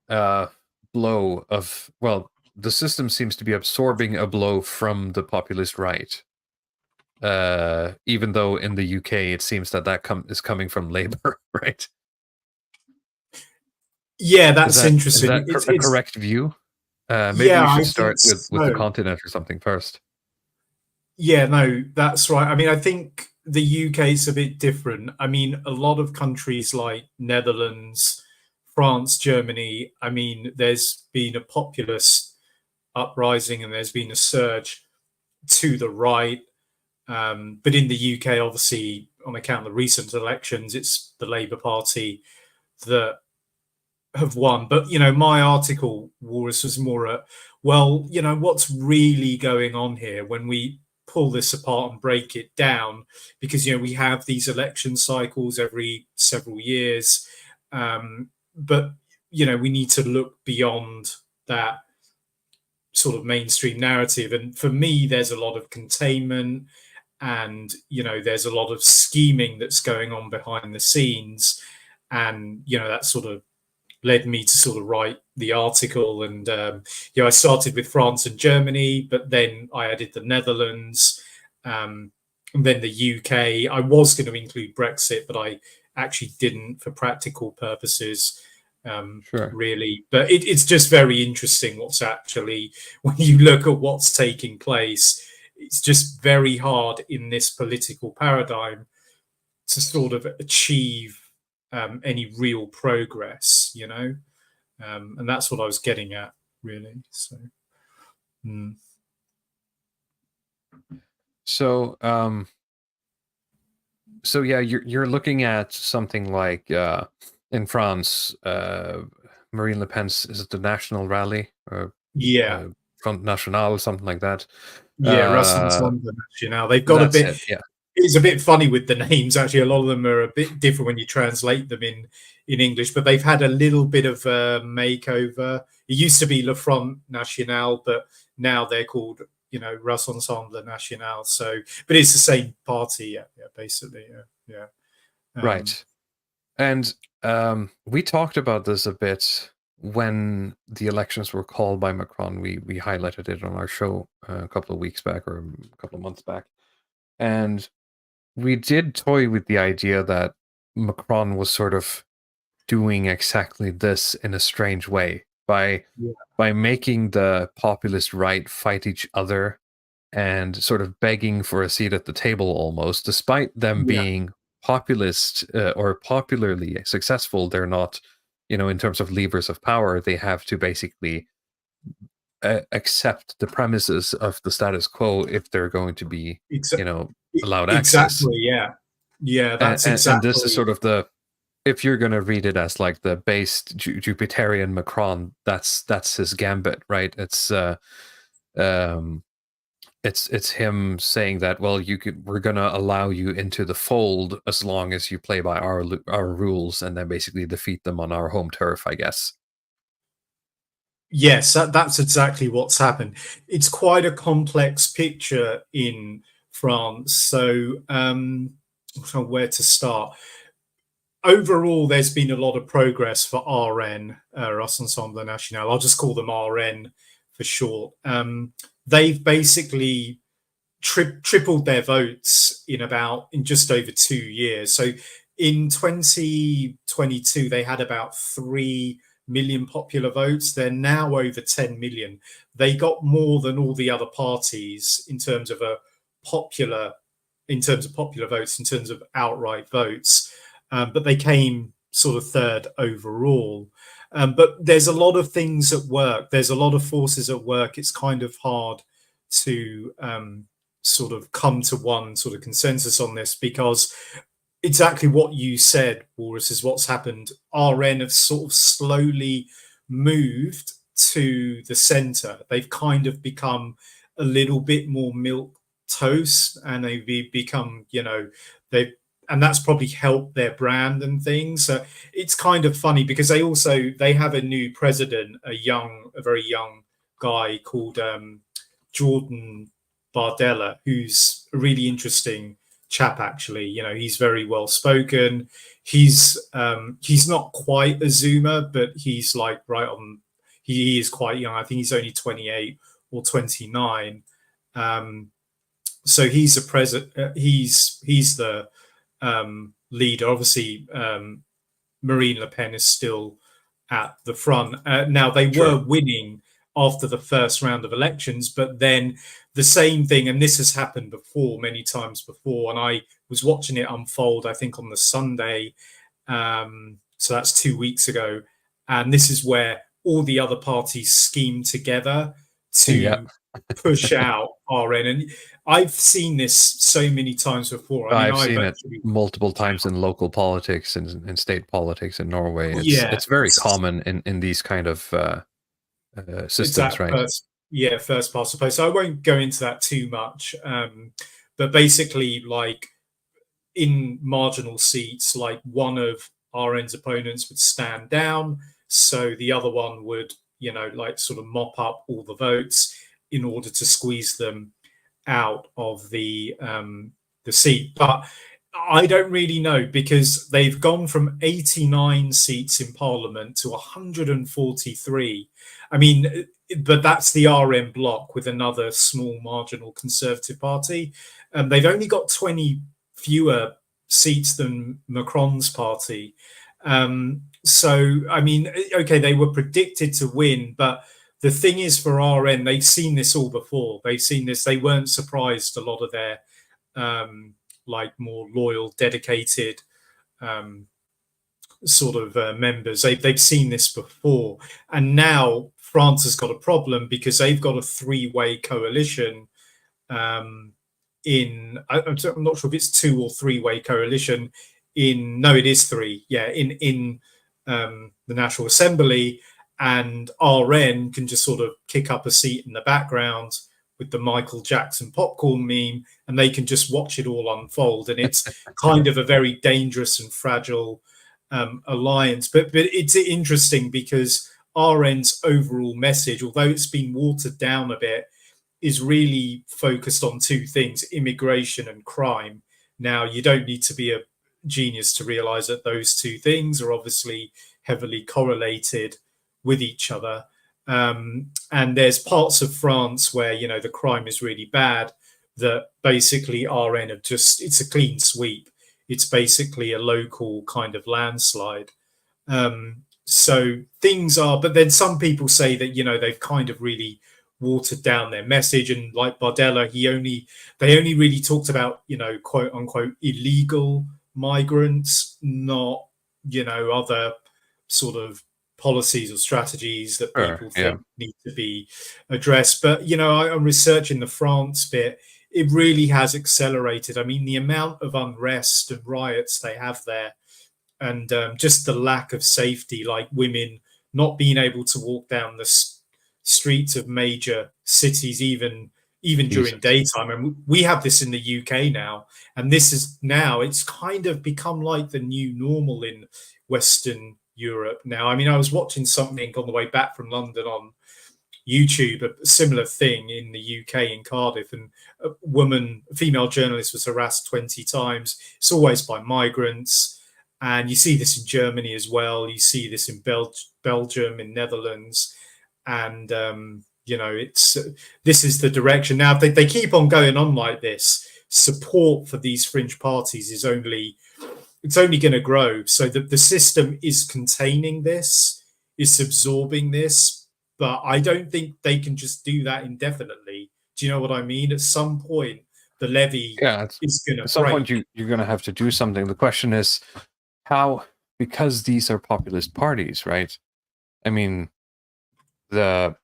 blow of, well, the system seems to be absorbing a blow from the populist right. Even though in the UK it seems that is coming from Labour, right? Yeah, that's interesting. Is that a correct view? Maybe we should start with the continent or something first. Yeah, no, that's right. I mean, I think the UK is a bit different. I mean, a lot of countries like Netherlands, France, Germany, I mean, there's been a populist uprising and there's been a surge to the right. But in the UK, obviously, on account of the recent elections, it's the Labour Party that have won. But, you know, my article, Walrus, was more well, you know, what's really going on here when we pull this apart and break it down? Because, you know, we have these election cycles every several years. But, you know, we need to look beyond that sort of mainstream narrative. And for me, there's a lot of containment and, you know, there's a lot of scheming that's going on behind the scenes. And, you know, that sort of led me to sort of write the article. And, you know, I started with France and Germany, but then I added the Netherlands, and then the UK. I was going to include Brexit, but I actually didn't for practical purposes. Sure. Really, but it's just very interesting what's actually, when you look at what's taking place, it's just very hard in this political paradigm to sort of achieve any real progress, you know, and that's what I was getting at, really. So so yeah, you're looking at something like in France, Marine Le Pen's, is it the National Rally or yeah, Front National, something like that? yeah, Rassemblement National. They've got a bit. It, yeah. It's a bit funny with the names. Actually, a lot of them are a bit different when you translate them in English. But they've had a little bit of a makeover. It used to be Le Front National, but now they're called, you know, Rassemblement National. So, but it's the same party, yeah, basically, yeah. Right. And we talked about this a bit when the elections were called by Macron. We highlighted it on our show a couple of weeks back, or a couple of months back, and we did toy with the idea that Macron was sort of doing exactly this in a strange way by making the populist right fight each other and sort of begging for a seat at the table almost, despite them being populist or popularly successful. They're not, you know, in terms of levers of power, they have to basically accept the premises of the status quo if they're going to be, you know, allowed access. Exactly, yeah, that's exactly. And this is sort of the, if you're going to read it as like the based Jupiterian Macron, that's his gambit, right? It's him saying that, well, we're going to allow you into the fold as long as you play by our rules, and then basically defeat them on our home turf, I guess. Yes, that's exactly what's happened. It's quite a complex picture in France. So, where to start? Overall, there's been a lot of progress for RN, Rassemblement National. I'll just call them RN for short. They've basically tripled their votes in just over 2 years. So in 2022, they had about 3 million popular votes. They're now over 10 million. They got more than all the other parties in terms of popular votes, in terms of outright votes. But they came sort of third overall. But there's a lot of things at work. There's a lot of forces at work. It's kind of hard to sort of come to one sort of consensus on this, because exactly what you said, Walrus, is what's happened. RN have sort of slowly moved to the centre. They've kind of become a little bit more milk toast, and they've become, you know, and that's probably helped their brand and things. So it's kind of funny because they have a new president, a very young guy called Jordan Bardella, who's a really interesting chap, actually. You know, he's very well spoken. He's not quite a Zoomer, but he's like right on. He is quite young. I think he's only 28 or 29. So he's a president. He's the leader. Obviously, Marine Le Pen is still at the front. Now they were winning after the first round of elections, but then the same thing, and this has happened before, many times before, and I was watching it unfold, I think on the Sunday, so that's 2 weeks ago, and this is where all the other parties scheme together to Yeah. push out RN. And I've seen this so many times before. I mean, I've seen it actually, multiple times in local politics and in state politics in Norway. yeah, It's very common in these kind of it's systems, that right? first past the post. So I won't go into that too much. But basically, like in marginal seats, like one of RN's opponents would stand down, so the other one would, like sort of mop up all the votes in order to squeeze them out of the seat. But I don't really know, because they've gone from 89 seats in Parliament to 143. I mean, but that's the RM bloc with another small marginal Conservative party. They've only got 20 fewer seats than Macron's party. So, I mean, okay, they were predicted to win, but the thing is, for RN, they've seen this all before. They've seen this. They weren't surprised. A lot of their like more loyal, dedicated sort of members, they've seen this before. And now France has got a problem because they've got a three-way coalition. I'm not sure if it's two or three-way coalition. No, it is three. Yeah, in the National Assembly. And RN can just sort of kick up a seat in the background with the Michael Jackson popcorn meme, and they can just watch it all unfold. And it's kind of a very dangerous and fragile alliance. But it's interesting because RN's overall message, although it's been watered down a bit, is really focused on two things: immigration and crime. Now, you don't need to be a genius to realize that those two things are obviously heavily correlated with each other. And there's parts of France where, the crime is really bad, that basically RN have it's a clean sweep. It's basically a local kind of landslide. So things are, but then some people say that, they've kind of really watered down their message. And like Bardella, they only really talked about, quote unquote, illegal migrants, not, other sort of policies or strategies that people think need to be addressed. But, I'm researching the France bit. It really has accelerated. I mean, the amount of unrest and riots they have there, and just the lack of safety, like women not being able to walk down the streets of major cities, even during daytime. And we have this in the UK now, and it's kind of become like the new normal in Western Europe now. I mean, I was watching something on the way back from London on YouTube, a similar thing in the UK in Cardiff, and a female journalist was harassed 20 times. It's always by migrants. And you see this in Germany as well. You see this in Belgium, in Netherlands. And, this is the direction. Now, if they keep on going on like this, support for these fringe parties is only going to grow. So the system is containing this, is absorbing this, but I don't think they can just do that indefinitely. Do you know what I mean? At some point, the levee is going to break. At some point, you're going to have to do something. The question is how, because these are populist parties, right? I mean, the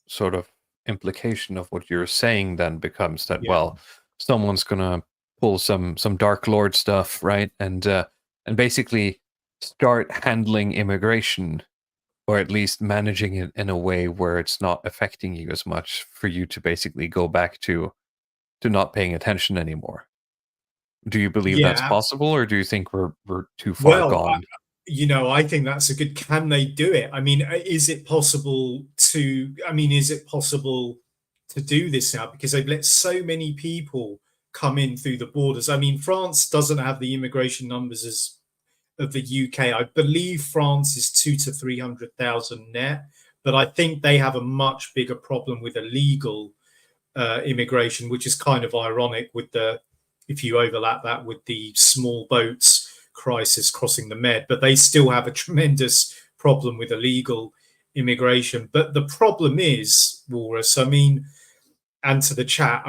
sort of implication of what you're saying then becomes that, well, someone's going to pull some Dark Lord stuff, right? And basically start handling immigration, or at least managing it in a way where it's not affecting you as much, for you to basically go back to not paying attention anymore. Do you believe that's possible, or do you think we're too far gone? I think that's a good. Can they do it? I mean, is it possible to do this now? Because they've let so many people come in through the borders. I mean, France doesn't have the immigration numbers of the UK. I believe France is 200,000 to 300,000 net, but I think they have a much bigger problem with illegal immigration, which is kind of ironic if you overlap that with the small boats crisis crossing the Med. But they still have a tremendous problem with illegal immigration. But the problem is, Walrus, and to the chat,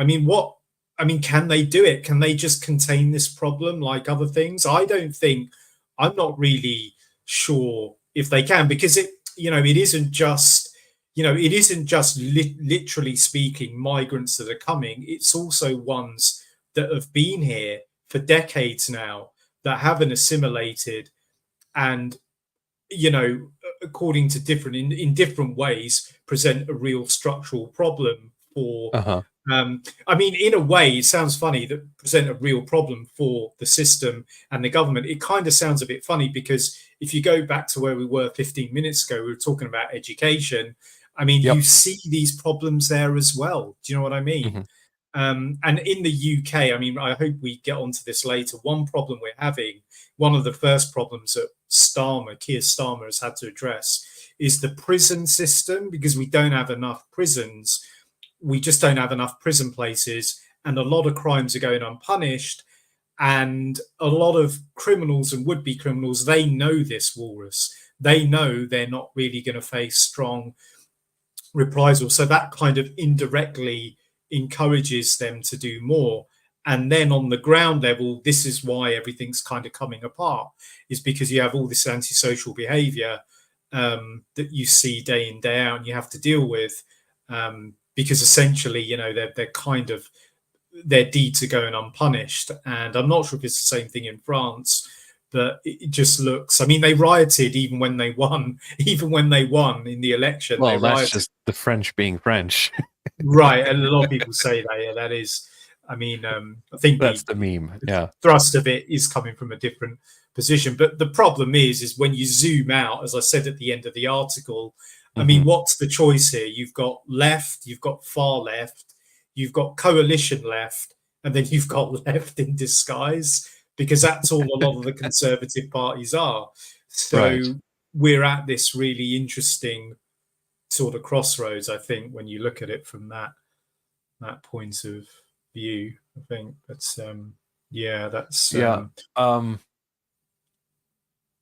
can they do it? Can they just contain this problem like other things? I'm not really sure if they can, because it isn't just, literally speaking migrants that are coming. It's also ones that have been here for decades now that haven't assimilated, and according to different in different ways, present a real structural problem for. Uh-huh. I mean, in a way, it sounds funny that present a real problem for the system and the government. It kind of sounds a bit funny because if you go back to where we were 15 minutes ago, we were talking about education. I mean, Yep. you see these problems there as well. Do you know what I mean? Mhm. And in the UK, I mean, I hope we get onto this later. One problem we're having, one of the first problems that Keir Starmer has had to address, is the prison system, because we don't have enough prisons. We just don't have enough prison places, and a lot of crimes are going unpunished. And a lot of criminals and would-be criminals, they know this, Walrus. They know they're not really going to face strong reprisal. So that kind of indirectly encourages them to do more. And then on the ground level, this is why everything's kind of coming apart, is because you have all this antisocial behavior that you see day in, day out, and you have to deal with. Because essentially, they're kind of, their deeds are going unpunished. And I'm not sure if it's the same thing in France, but it just looks, I mean, they rioted even when they won in the election. Well, they that's rioted. just the French being French. Right. And a lot of people say that. Yeah, that is, I mean, I think That's the meme. Yeah. thrust of it is coming from a different position. But the problem is when you zoom out, as I said at the end of the article, I mean, what's the choice here? You've got left, you've got far left, you've got coalition left, and then you've got left in disguise, because that's all a lot of the conservative parties are. So Right. we're at this really interesting sort of crossroads, I think, when you look at it from that point of view. I think that's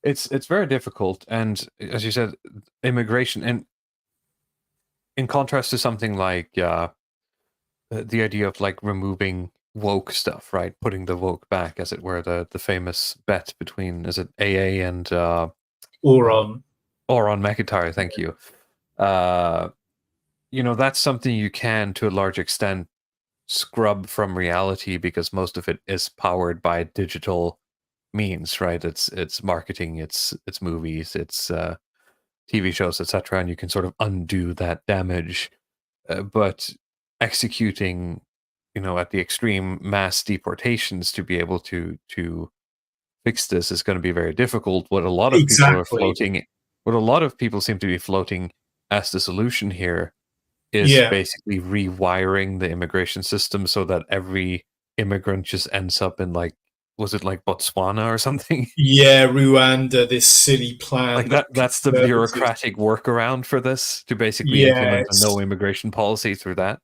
It's very difficult, and as you said, immigration, and in contrast to something like the idea of like removing woke stuff, right? Putting the woke back, as it were, the famous bet between, is it AA and Oron McIntyre, thank you. That's something you can, to a large extent, scrub from reality, because most of it is powered by digital means, right? It's marketing, it's movies, it's TV shows, etc., and you can sort of undo that damage. But executing, at the extreme, mass deportations to be able to fix this is going to be very difficult. What a lot of people seem to be floating as the solution here is basically rewiring the immigration system so that every immigrant just ends up in, like, was it like Botswana or something? Yeah, Rwanda, this silly plan. Like that's the bureaucratic workaround for this, to basically implement a no immigration policy through that.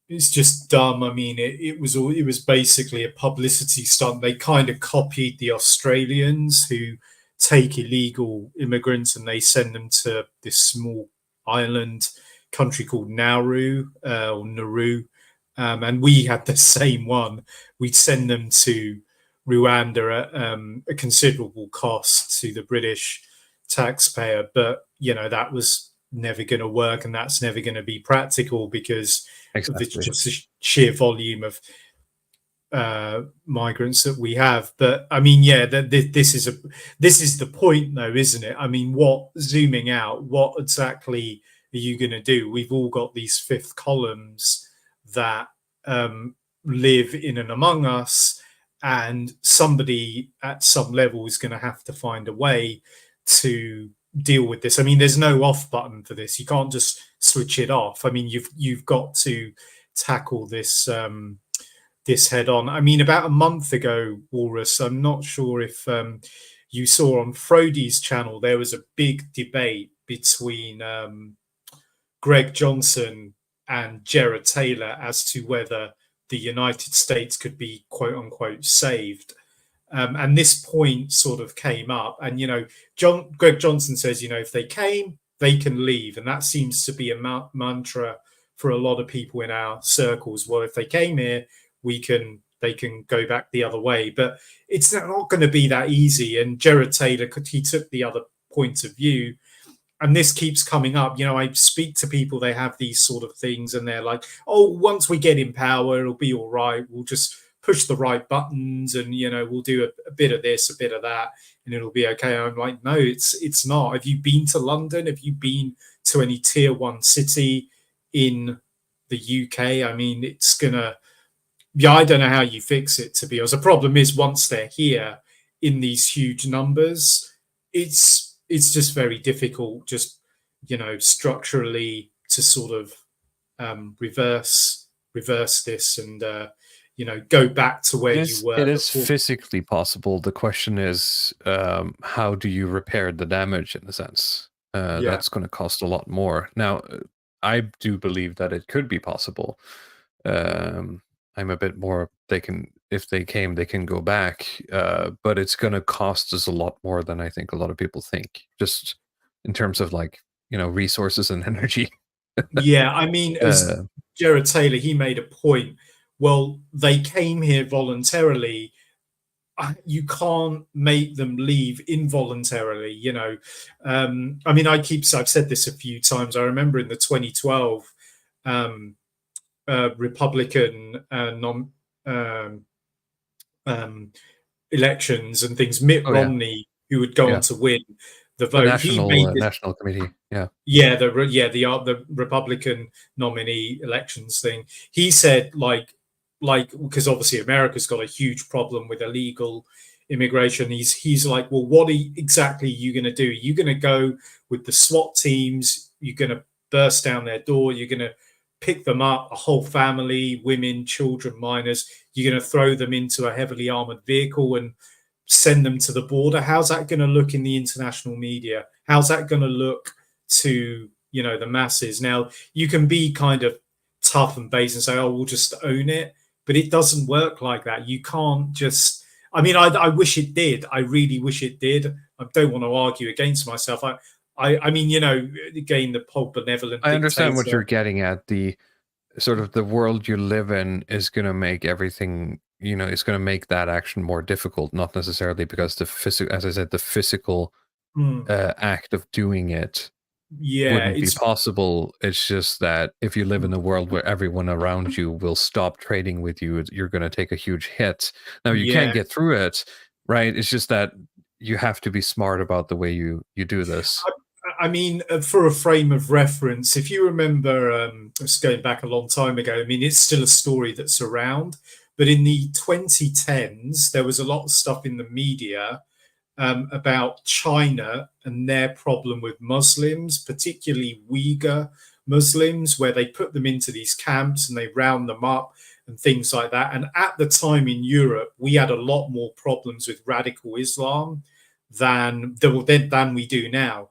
It's just dumb. I mean, it was basically a publicity stunt. They kind of copied the Australians, who take illegal immigrants and they send them to this small island country called Nauru, and we had the same one. We'd send them to Rwanda at a considerable cost to the British taxpayer, but that was never going to work, and that's never going to be practical because of the sheer volume of migrants that we have. But I mean, this is the point, though, isn't it? I mean, zooming out, what exactly are you going to do? We've all got these fifth columns that live in and among us, and somebody at some level is going to have to find a way to deal with this. I mean, there's no off button for this. You can't just switch it off. I mean, you've got to tackle this this head on. I mean, about a month ago, Walrus, I'm not sure if you saw on Frodi's channel, there was a big debate between Greg Johnson and Jared Taylor as to whether the United States could be quote unquote saved. And this point sort of came up, and Greg Johnson says, if they came, they can leave, and that seems to be a mantra for a lot of people in our circles. Well, if they came here, they can go back the other way, but it's not going to be that easy. And Jared Taylor, he took the other point of view, and this keeps coming up. I speak to people, they have these sort of things, and they're like, "Oh, once we get in power, it'll be all right. We'll just push the right buttons, and we'll do a bit of this, a bit of that, and it'll be okay." I'm like, no, it's not. Have you been to London? Have you been to any tier 1 city in the UK? I mean, it's gonna. Yeah, I don't know how you fix it, to be honest. The problem is once they're here in these huge numbers, it's just very difficult, just structurally, to sort of reverse this and go back to where you were. It is before. physically possible. The question is, how do you repair the damage, in a sense? That's going to cost a lot more. Now, I do believe that it could be possible. I'm a bit more, if they came, they can go back, but it's going to cost us a lot more than I think a lot of people think, just in terms of resources and energy. Yeah, I mean, as Jared Taylor, he made a point. Well, they came here voluntarily. You can't make them leave involuntarily. I mean, I've said this a few times. I remember in the 2012 Republican elections and things, Mitt Romney, who would go on to win the vote, national committee, the Republican nominee elections thing. He said, because obviously America's got a huge problem with illegal immigration. He's like, well, what exactly are you going to do? You're going to go with the SWAT teams. You're going to burst down their door. You're going to pick them up, a whole family, women, children, minors. You're going to throw them into a heavily armored vehicle and send them to the border. How's that going to look in the international media? How's that going to look to the masses? Now, you can be kind of tough and base and say, oh, we'll just own it, but it doesn't work like that. You can't just. I mean, I wish it did. I really wish it did. I don't want to argue against myself. I mean, again, the whole benevolent. I understand what you're getting at. The sort of the world you live in is going to make everything, it's going to make that action more difficult. Not necessarily because as I said, the physical act of doing it wouldn't be possible. It's just that if you live in a world where everyone around you will stop trading with you, you're going to take a huge hit. Now, you can't get through it, right? It's just that you have to be smart about the way you do this. I mean, for a frame of reference, if you remember, it's going back a long time ago, I mean, it's still a story that's around, but in the 2010s, there was a lot of stuff in the media about China and their problem with Muslims, particularly Uyghur Muslims, where they put them into these camps and they round them up and things like that. And at the time in Europe, we had a lot more problems with radical Islam than we do now.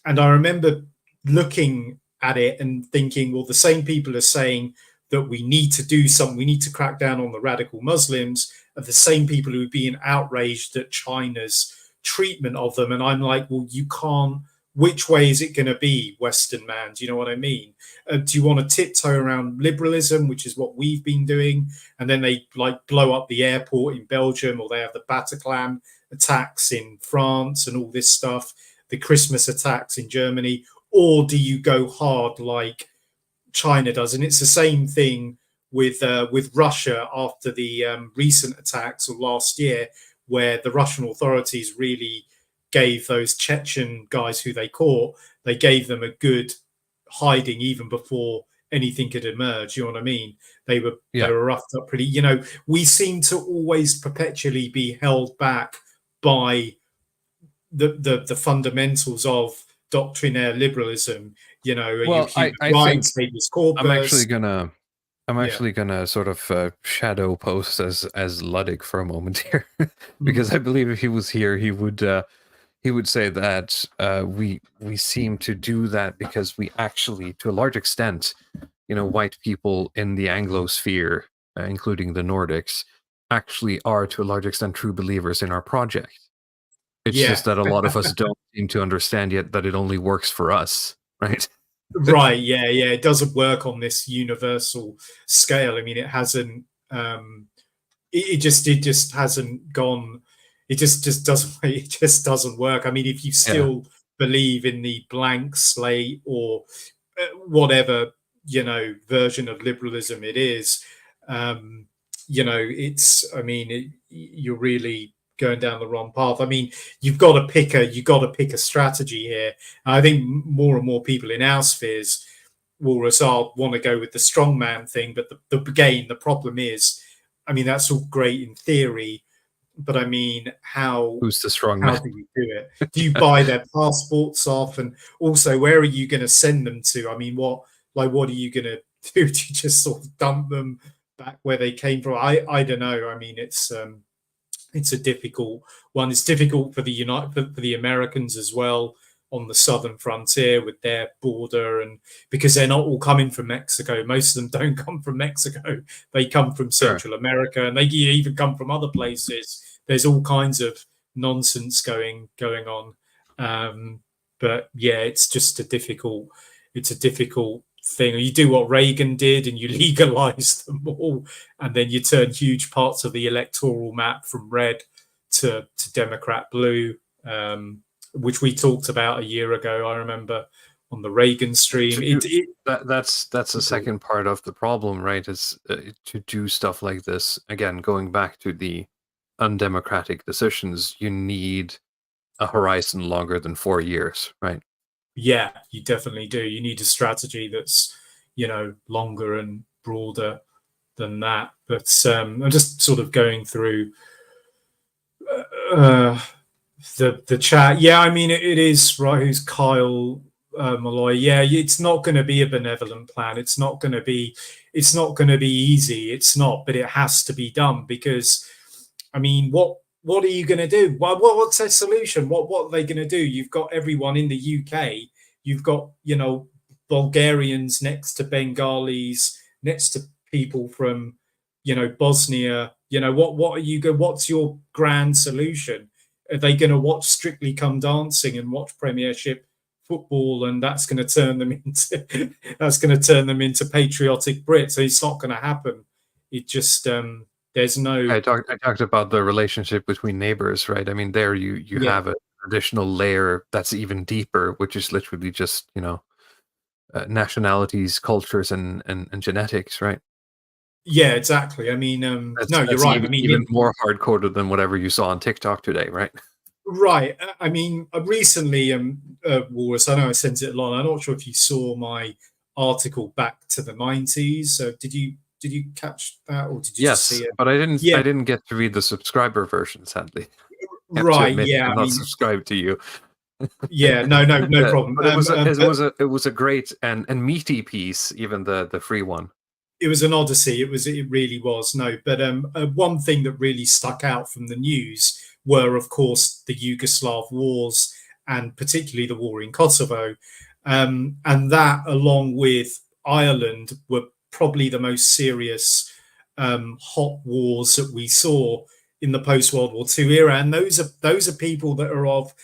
And I remember looking at it and thinking, well, the same people are saying that we need to do something, we need to crack down on the radical Muslims, are the same people who are being outraged at China's treatment of them. And I'm like, well, you can't. Which way is it going to be, Western man? Do you know what I mean? Do you want to tiptoe around liberalism, which is what we've been doing, and then they blow up the airport in Belgium, or they have the Bataclan attacks in France and all this stuff, the Christmas attacks in Germany, or do you go hard like China does? And it's the same thing with Russia after the recent attacks of last year, where the Russian authorities really gave those Chechen guys who they caught, they gave them a good hiding even before anything could emerge. You know what I mean? They were roughed up pretty. We seem to always perpetually be held back by the fundamentals of doctrinaire liberalism. Well, I think I'm actually gonna sort of shadow post as Ludwig for a moment here, because I believe if he was here, he would say that we seem to do that because we actually, to a large extent, white people in the Anglosphere, including the Nordics, actually are to a large extent true believers in our project. It's just that a lot of us don't seem to understand yet that it only works for us, right? Right. Yeah. It doesn't work on this universal scale. I mean, it hasn't. It just hasn't gone. It just doesn't. It just doesn't work. I mean, if you still believe in the blank slate or whatever version of liberalism it is. It's, I mean, you're really going down the wrong path. I mean, you've got to pick a strategy here. And I think more and more people in our spheres will want to go with the strongman thing, but the problem is, I mean, that's all great in theory, but I mean, Who's the strong how man? do you do it? Do you buy their passports off? And also, where are you going to send them to? I mean, what are you going to do? Do you just sort of dump them back where they came from? I don't know. I mean, it's a difficult one. It's difficult for the Americans as well on the southern frontier with their border, and because they're not all coming from Mexico. Most of them don't come from Mexico. They come from Central America, and they even come from other places. There's all kinds of nonsense going on. But yeah, it's just a difficult thing. You do what Reagan did and you legalize them all, and then you turn huge parts of the electoral map from red to Democrat blue, which we talked about a year ago, I remember, on the Reagan stream. That's the second part of the problem, right? Is to do stuff like this. Again, going back to the undemocratic decisions, you need a horizon longer than 4 years, right? Yeah, you definitely do. You need a strategy that's, longer and broader than that. But I'm just sort of going through the chat. Yeah, I mean, it is right. Who's Kyle Malloy? Yeah, it's not going to be a benevolent plan. It's not going to be easy. It's not, but it has to be done because, I mean, what are you going to do? What's their solution? What are they going to do? You've got everyone in the UK. You've got, Bulgarians next to Bengalis, next to people from, Bosnia. What's your grand solution? Are they going to watch Strictly Come Dancing and watch Premiership football, and that's going to turn them into patriotic Brits? It's not going to happen. It just there's no. I talked about the relationship between neighbors, right? I mean, there you have an additional layer that's even deeper, which is literally just nationalities, cultures, and genetics, right? Yeah, exactly. I mean, you're right. I mean, even more hardcoded than whatever you saw on TikTok today, right? Right. I mean, recently, Walrus, I know I sent it along. I'm not sure if you saw my article back to the 90s. So did you catch that, or did you just see it? But I didn't. Yeah. I didn't get to read the subscriber version, sadly. Right. Yeah. I'm not subscribed to you. Yeah. No problem. But it was a great and meaty piece, even the free one. It was an odyssey. It really was. No, but one thing that really stuck out from the news were, of course, the Yugoslav wars, and particularly the war in Kosovo, and that, along with Ireland, were probably the most serious hot wars that we saw in the post-World War II era. And those are people that are of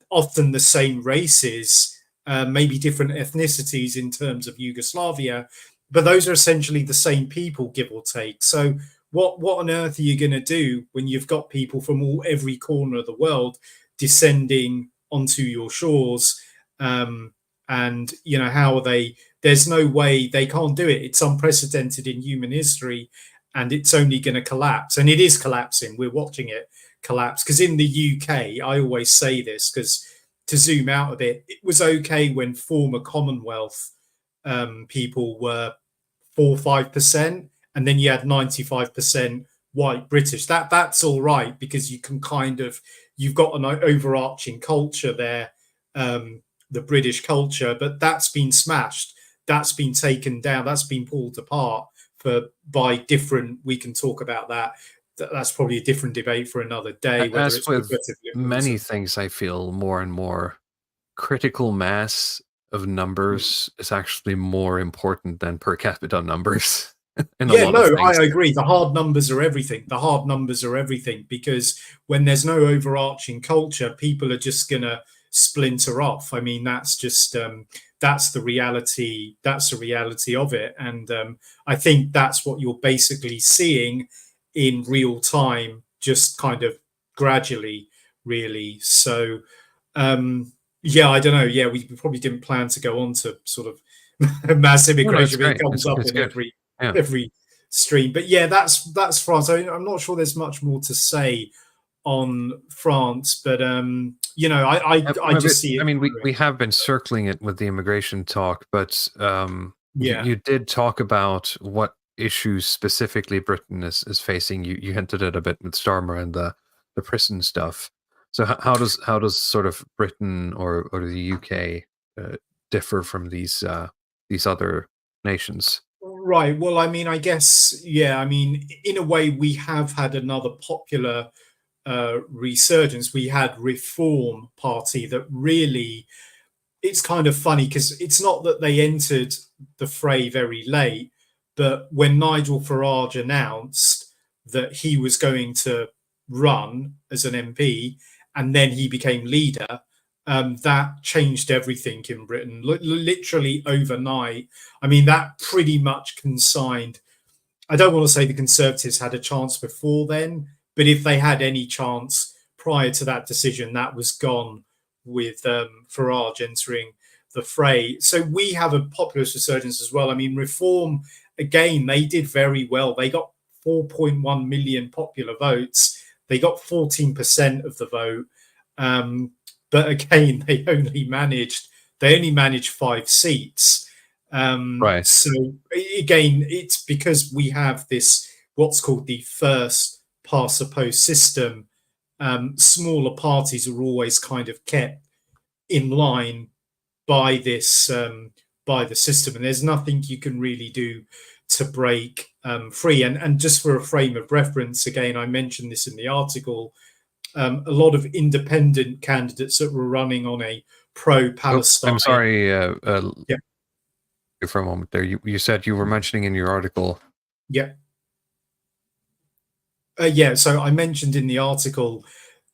often the same races, maybe different ethnicities in terms of Yugoslavia, but those are essentially the same people, give or take. So what on earth are you going to do when you've got people from every corner of the world descending onto your shores? And how are they? There's no way they can't do it. It's unprecedented in human history, and it's only going to collapse. And it is collapsing. We're watching it collapse. Because in the UK, I always say this, because to zoom out a bit, it was okay when former Commonwealth people were 4 or 5%, and then you had 95% white British. That's all right, because you can you've got an overarching culture there, the British culture, but that's been smashed. That's been taken down. That's been pulled apart by different. We can talk about that. That's probably a different debate for another day. As with many things, I feel more and more critical mass of numbers is actually more important than per capita numbers. I agree. The hard numbers are everything. Because when there's no overarching culture, people are just going to splinter off. I mean, that's just that's the reality. That's the reality of it. And I think that's what you're basically seeing in real time, just kind of gradually, really. So Yeah, I don't know. Yeah, we probably didn't plan to go on to sort of mass No, it's immigration, but it great. comes up It's in good. Yeah. every stream. But yeah, that's France. I'm not sure there's much more to say on France, but I I'm a bit. just see I it mean, we growing. have been circling it with the immigration talk, but Yeah. you did talk about what issues specifically Britain is facing. You hinted at a bit with Starmer and the prison stuff. So how does sort of Britain or the UK differ from these other nations? Right. Well, I mean, I guess, yeah, I mean, in a way, we have had another popular resurgence. We had Reform Party that really, it's kind of funny because it's not that they entered the fray very late, but when Nigel Farage announced that he was going to run as an MP and then he became leader, that changed everything in Britain, literally overnight. I mean, that pretty much consigned. I don't want to say the Conservatives had a chance before then, but if they had any chance prior to that decision, that was gone with Farage entering the fray. So we have a populist resurgence as well. I mean, Reform, again, they did very well. They got 4.1 million popular votes. They got 14% of the vote. But again, they only managed 5 seats. Right. So again, it's because we have this what's called the first past the post system. Smaller parties are always kind of kept in line by this by the system, and there's nothing you can really do to break free. And just for a frame of reference, again, I mentioned this in the article. A lot of independent candidates that were running on a pro-Palestine. I'm sorry. Yeah. For a moment there, you said you were mentioning in your article. Yeah. Yeah. So I mentioned in the article,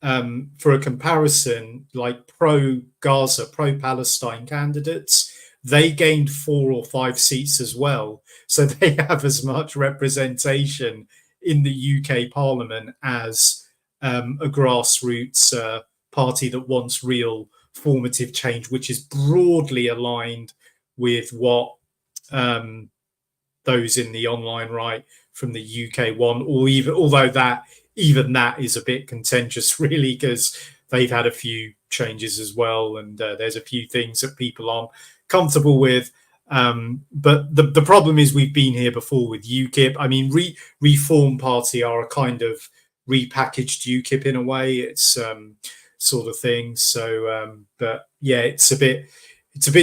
for a comparison, like pro-Gaza, pro-Palestine candidates, they gained 4 or 5 seats as well. So they have as much representation in the UK Parliament as a grassroots party that wants real formative change, which is broadly aligned with what those in the online right from the UK want, or although that is a bit contentious, really, because they've had a few changes as well, and there's a few things that people aren't comfortable with. But the problem is we've been here before with UKIP. I mean, Reform Party are a kind of repackaged UKIP in a way. It's sort of thing. So, but yeah, it's a bit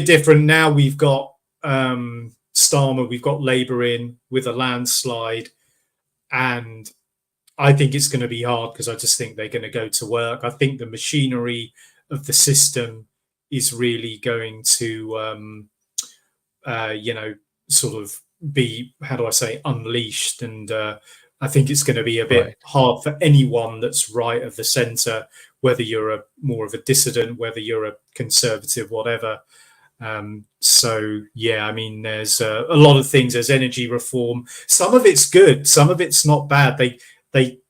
different now. We've got Starmer, we've got Labour in with a landslide, and I think it's going to be hard because I just think they're going to go to work. I think the machinery of the system is really going to, sort of be, how do I say, unleashed. And I think it's going to be a bit hard for anyone that's right of the centre, whether you're more of a dissident, whether you're a conservative, whatever. So yeah, I mean, there's a lot of things. There's energy reform. Some of it's good, some of it's not bad. They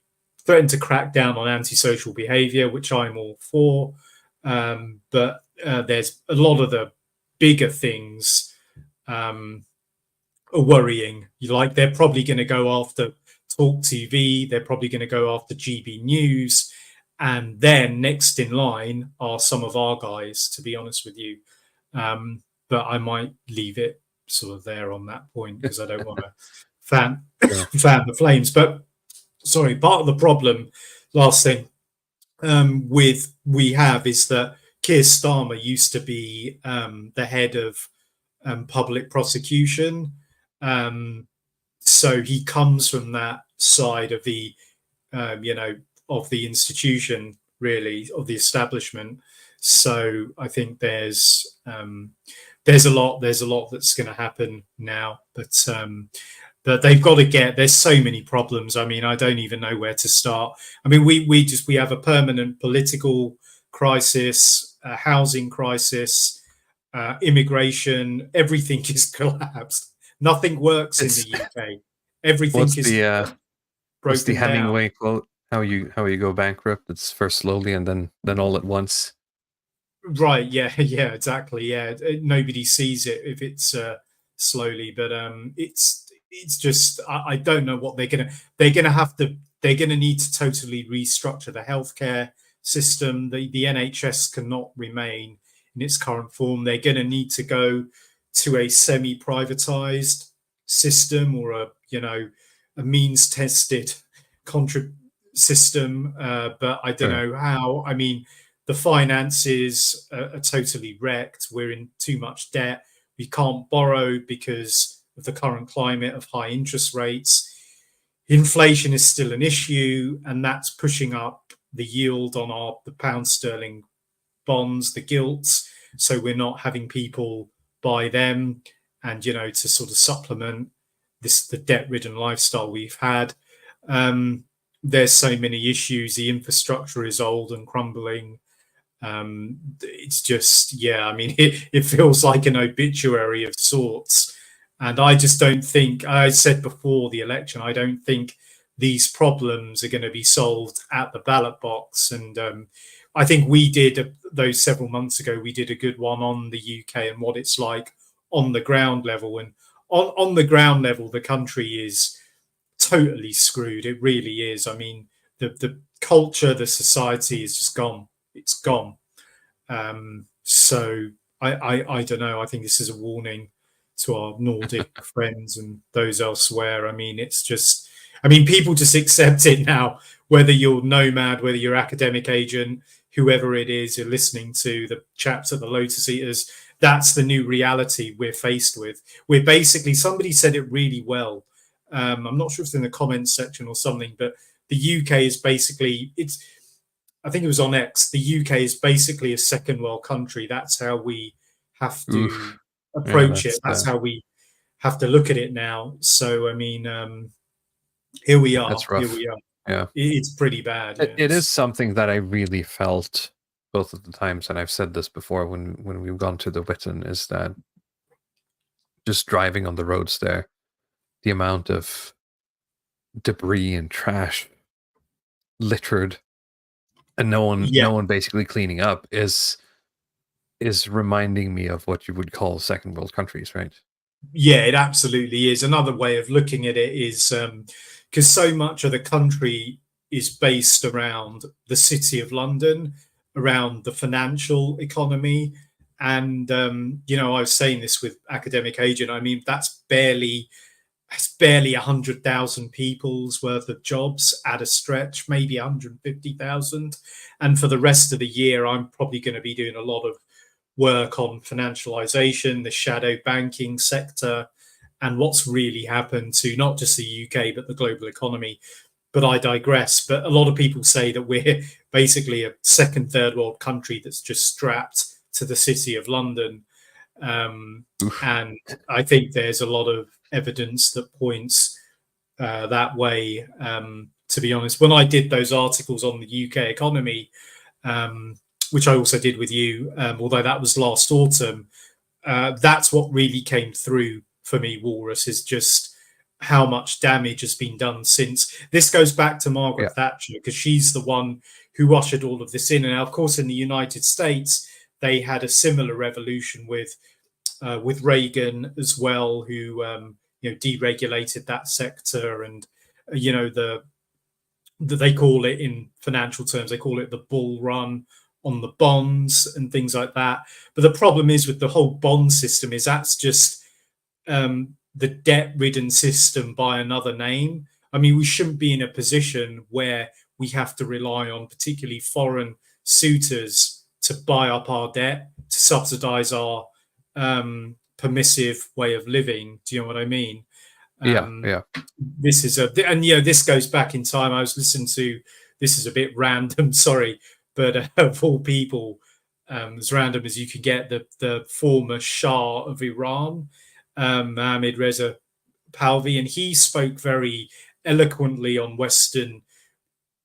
threaten to crack down on antisocial behaviour, which I'm all for. But there's a lot of the bigger things are worrying. Like, they're probably going to go after Talk TV. They're probably going to go after GB News. And then next in line are some of our guys, to be honest with you. But I might leave it sort of there on that point because I don't want to fan the flames. But sorry, part of the problem, last thing, we have is that Keir Starmer used to be the head of public prosecution. So he comes from that side of the, of the institution, really, of the establishment. So I think there's a lot that's going to happen now, but they've got to there's so many problems. I mean, I don't even know where to start. I mean, we have a permanent political crisis, a housing crisis, immigration. Everything is collapsed. Nothing works in the UK. Everything is broken what's the Hemingway down. quote? How you go bankrupt? It's first slowly and then all at once. Right. Yeah. Yeah. Exactly. Yeah. Nobody sees it if it's slowly, but it's just I don't know what they're gonna have to they're gonna need to totally restructure the healthcare system. The NHS cannot remain in its current form. They're gonna need to go to a semi-privatized system or a means tested contra system. But I don't Sure. know how. I mean, the finances are totally wrecked. We're in too much debt. We can't borrow because of the current climate of high interest rates. Inflation is still an issue, and that's pushing up the yield on the pound sterling bonds, the gilts. So we're not having people buy them, and to sort of supplement the debt-ridden lifestyle we've had. There's so many issues. The infrastructure is old and crumbling. It's just, yeah, I mean, it feels like an obituary of sorts. And I just don't think, I said before the election, I don't think these problems are going to be solved at the ballot box. And I think we did, those several months ago, we did a good one on the UK and what it's like on the ground level. And on the ground level, the country is totally screwed. It really is. I mean, the culture, the society is just gone. It's gone. So I don't know. I think this is a warning to our Nordic friends and those elsewhere. I mean, it's just, I mean, people just accept it now, whether you're nomad, whether you're academic agent, whoever it is you're listening to, the chaps at the Lotus Eaters, that's the new reality we're faced with. We're basically, somebody said it really well. I'm not sure if it's in the comments section or something, but the UK is basically, I think it was on X, the UK is basically a second world country. That's how we have to Oof. approach Yeah, it. That's how we have to look at it now. So, I mean, here we are. that's rough. Here we are. Yeah. It's pretty bad. It is something that I really felt both of the times, and I've said this before when we've gone to the Witten, is that just driving on the roads there, the amount of debris and trash littered and no one basically cleaning up is reminding me of what you would call second world countries, right? Yeah, it absolutely is. Another way of looking at it is because so much of the country is based around the city of London, around the financial economy. And, I was saying this with academic agent. I mean, it's barely 100,000 people's worth of jobs at a stretch, maybe 150,000. And for the rest of the year, I'm probably going to be doing a lot of work on financialization, the shadow banking sector, and what's really happened to not just the UK, but the global economy. But I digress. But a lot of people say that we're basically a second, third world country that's just strapped to the city of London. And I think there's a lot of evidence that points that way. To be honest, when I did those articles on the UK economy, which I also did with you, although that was last autumn, that's what really came through for me, Walrus, is just how much damage has been done since. This goes back to Margaret Thatcher, because she's the one who ushered all of this in. And of course, in the United States, they had a similar revolution with Reagan as well, who deregulated that sector, and they call it, in financial terms, they call it the bull run on the bonds and things like that. But the problem is with the whole bond system is that's just the debt-ridden system by another name. I mean, we shouldn't be in a position where we have to rely on particularly foreign suitors to buy up our debt, to subsidize our permissive way of living. Do you know what I mean? Yeah. This is this goes back in time. I was listening to, this is a bit random, sorry, but of all people, as random as you could get, the former Shah of Iran, Mohammad Reza Pahlavi, and he spoke very eloquently on Western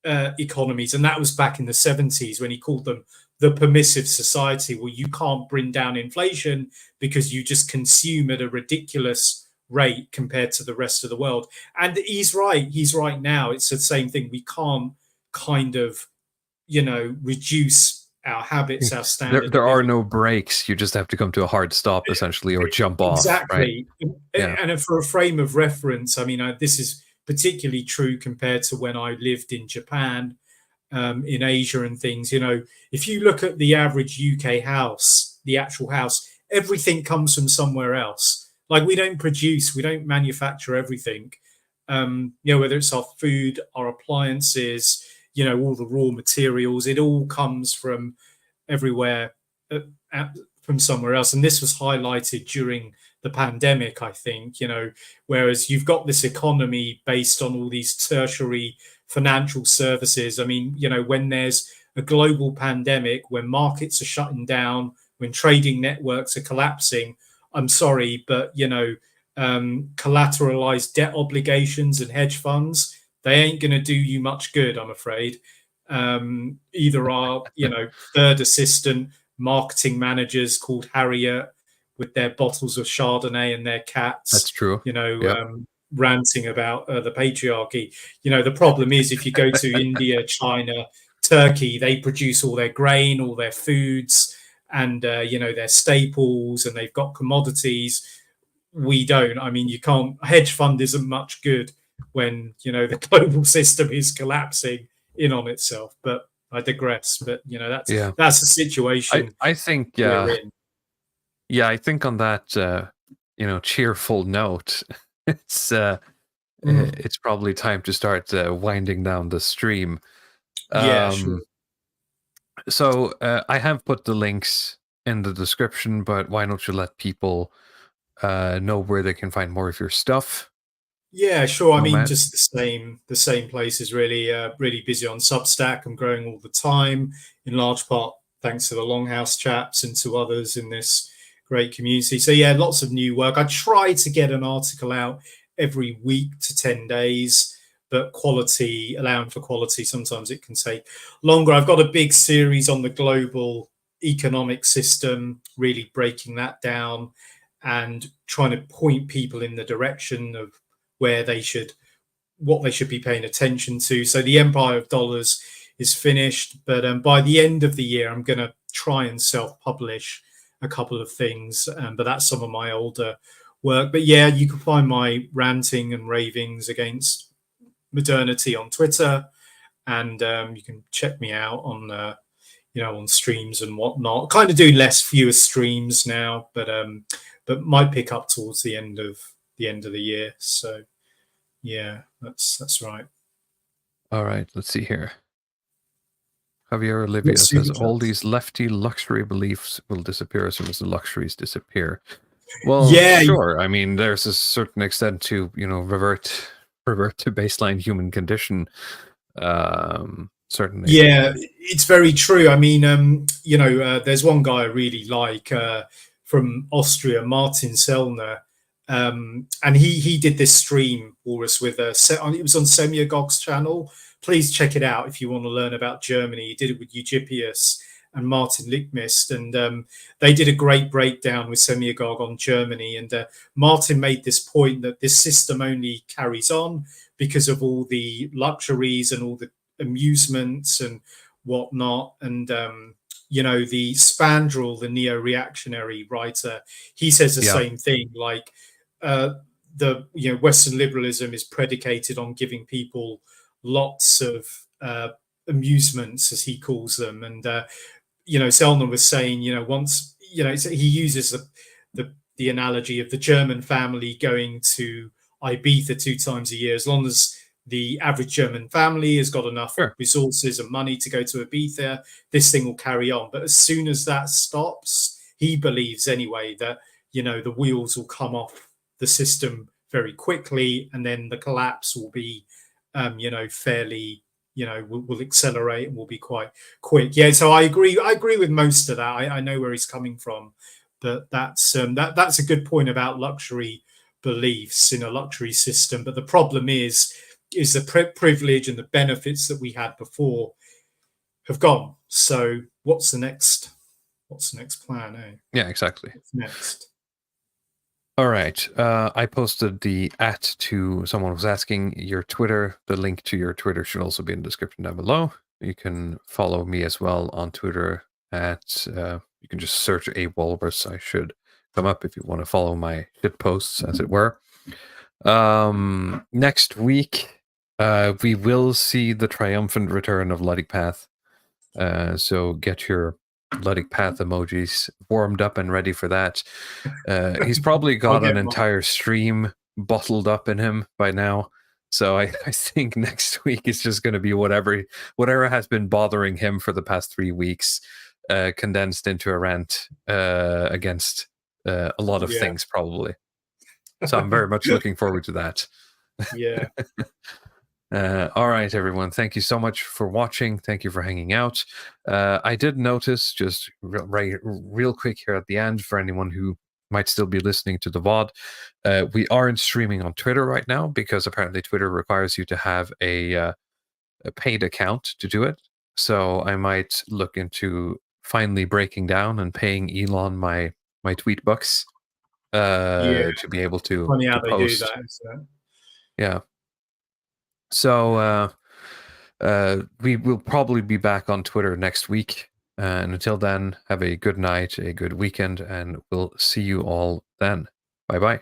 economies, and that was back in the 70s when he called them the permissive society. Well, you can't bring down inflation because you just consume at a ridiculous rate compared to the rest of the world. And he's right now. It's the same thing. We can't kind of reduce our habits, our There, standard there of are living. no breaks. You just have to come to a hard stop, essentially, or jump off. Right? Exactly. Yeah. And for a frame of reference, I mean, this is particularly true compared to when I lived in Japan, in Asia and things. You know, if you look at the average UK house, the actual house, everything comes from somewhere else. Like we don't manufacture everything. You know, whether it's our food, our appliances, you know, all the raw materials, it all comes from everywhere, from somewhere else. And this was highlighted during the pandemic, I think, you know, whereas you've got this economy based on all these tertiary financial services. I mean, you know, when there's a global pandemic, when markets are shutting down, when trading networks are collapsing, I'm sorry, but, you know, collateralized debt obligations and hedge funds, they ain't going to do you much good, I'm afraid. Either our, you know, third assistant marketing managers called Harriet with their bottles of Chardonnay and their cats. That's true. You know, Yep. ranting about the patriarchy. You know, the problem is if you go to India, China, Turkey, they produce all their grain, all their foods, and you know, their staples, and they've got commodities. We don't. I mean, you can't. A hedge fund isn't much good when, you know, the global system is collapsing in on itself. But I digress. But you know, that's the situation I think we're in. Yeah, I think on that you know, cheerful note, it's probably time to start winding down the stream. Yeah, sure. So I have put the links in the description, but why don't you let people know where they can find more of your stuff? Yeah, sure. I mean, Matt? just the same places. Really, really busy on Substack. I'm growing all the time, in large part thanks to the Longhouse chaps and to others in this great community. So yeah, lots of new work. I try to get an article out every week to 10 days, but allowing for quality, sometimes it can take longer. I've got a big series on the global economic system, really breaking that down and trying to point people in the direction of what they should be paying attention to. So the Empire of Dollars is finished, but by the end of the year, I'm going to try and self-publish a couple of things, but that's some of my older work. But yeah, you can find my ranting and ravings against modernity on Twitter, and you can check me out on you know, on streams and whatnot. Kind of doing fewer streams now, but might pick up towards the end of the year. So yeah, that's right. All right, let's see here. Javier Olivia says all these lefty luxury beliefs will disappear as soon as the luxuries disappear. Well, yeah, sure. I mean, there's a certain extent to, you know, revert to baseline human condition. Certainly. Yeah, it's very true. I mean, you know, there's one guy I really like from Austria, Martin Sellner, and he did this stream for us with it was on Semiagog's channel. Please check it out if you want to learn about Germany. He did it with Eugippius and Martin Lichtmist, and they did a great breakdown with Semiagog on Germany. And Martin made this point that this system only carries on because of all the luxuries and all the amusements and whatnot. And you know, the Spandrel, the neo-reactionary writer, he says the same thing. Like the, you know, Western liberalism is predicated on giving people lots of amusements, as he calls them. And you know, Sellner was saying, you know, once, you know, he uses the analogy of the German family going to Ibiza 2 times a year. As long as the average German family has got enough resources and money to go to Ibiza, this thing will carry on. But as soon as that stops, he believes anyway that, you know, the wheels will come off the system very quickly, and then the collapse will be, you know, fairly, you know, will accelerate and will be quite quick. Yeah, so I agree with most of that. I know where he's coming from, but that's a good point about luxury beliefs in a luxury system. But the problem is the privilege and the benefits that we had before have gone. So what's the next plan, eh? Yeah, exactly. What's next? All right. I posted the to someone was asking your Twitter. The link to your Twitter should also be in the description down below. You can follow me as well on Twitter at you can just search a walrus. I should come up if you want to follow my shit posts, as it were. Next week, we will see the triumphant return of Luddic Path. So get your Luddic Path emojis warmed up and ready for that. He's probably got an entire stream bottled up in him by now. So I think next week is just going to be whatever has been bothering him for the past 3 weeks, condensed into a rant against a lot of things, probably. So I'm very much looking forward to that. Yeah. All right, everyone. Thank you so much for watching. Thank you for hanging out. I did notice, just real quick here at the end, for anyone who might still be listening to the VOD, we aren't streaming on Twitter right now because apparently Twitter requires you to have a paid account to do it. So I might look into finally breaking down and paying Elon my tweet bucks to be able to Funny how they post. do that, isn't it? Yeah. So we will probably be back on Twitter next week. And until then, have a good night, a good weekend, and we'll see you all then. Bye-bye.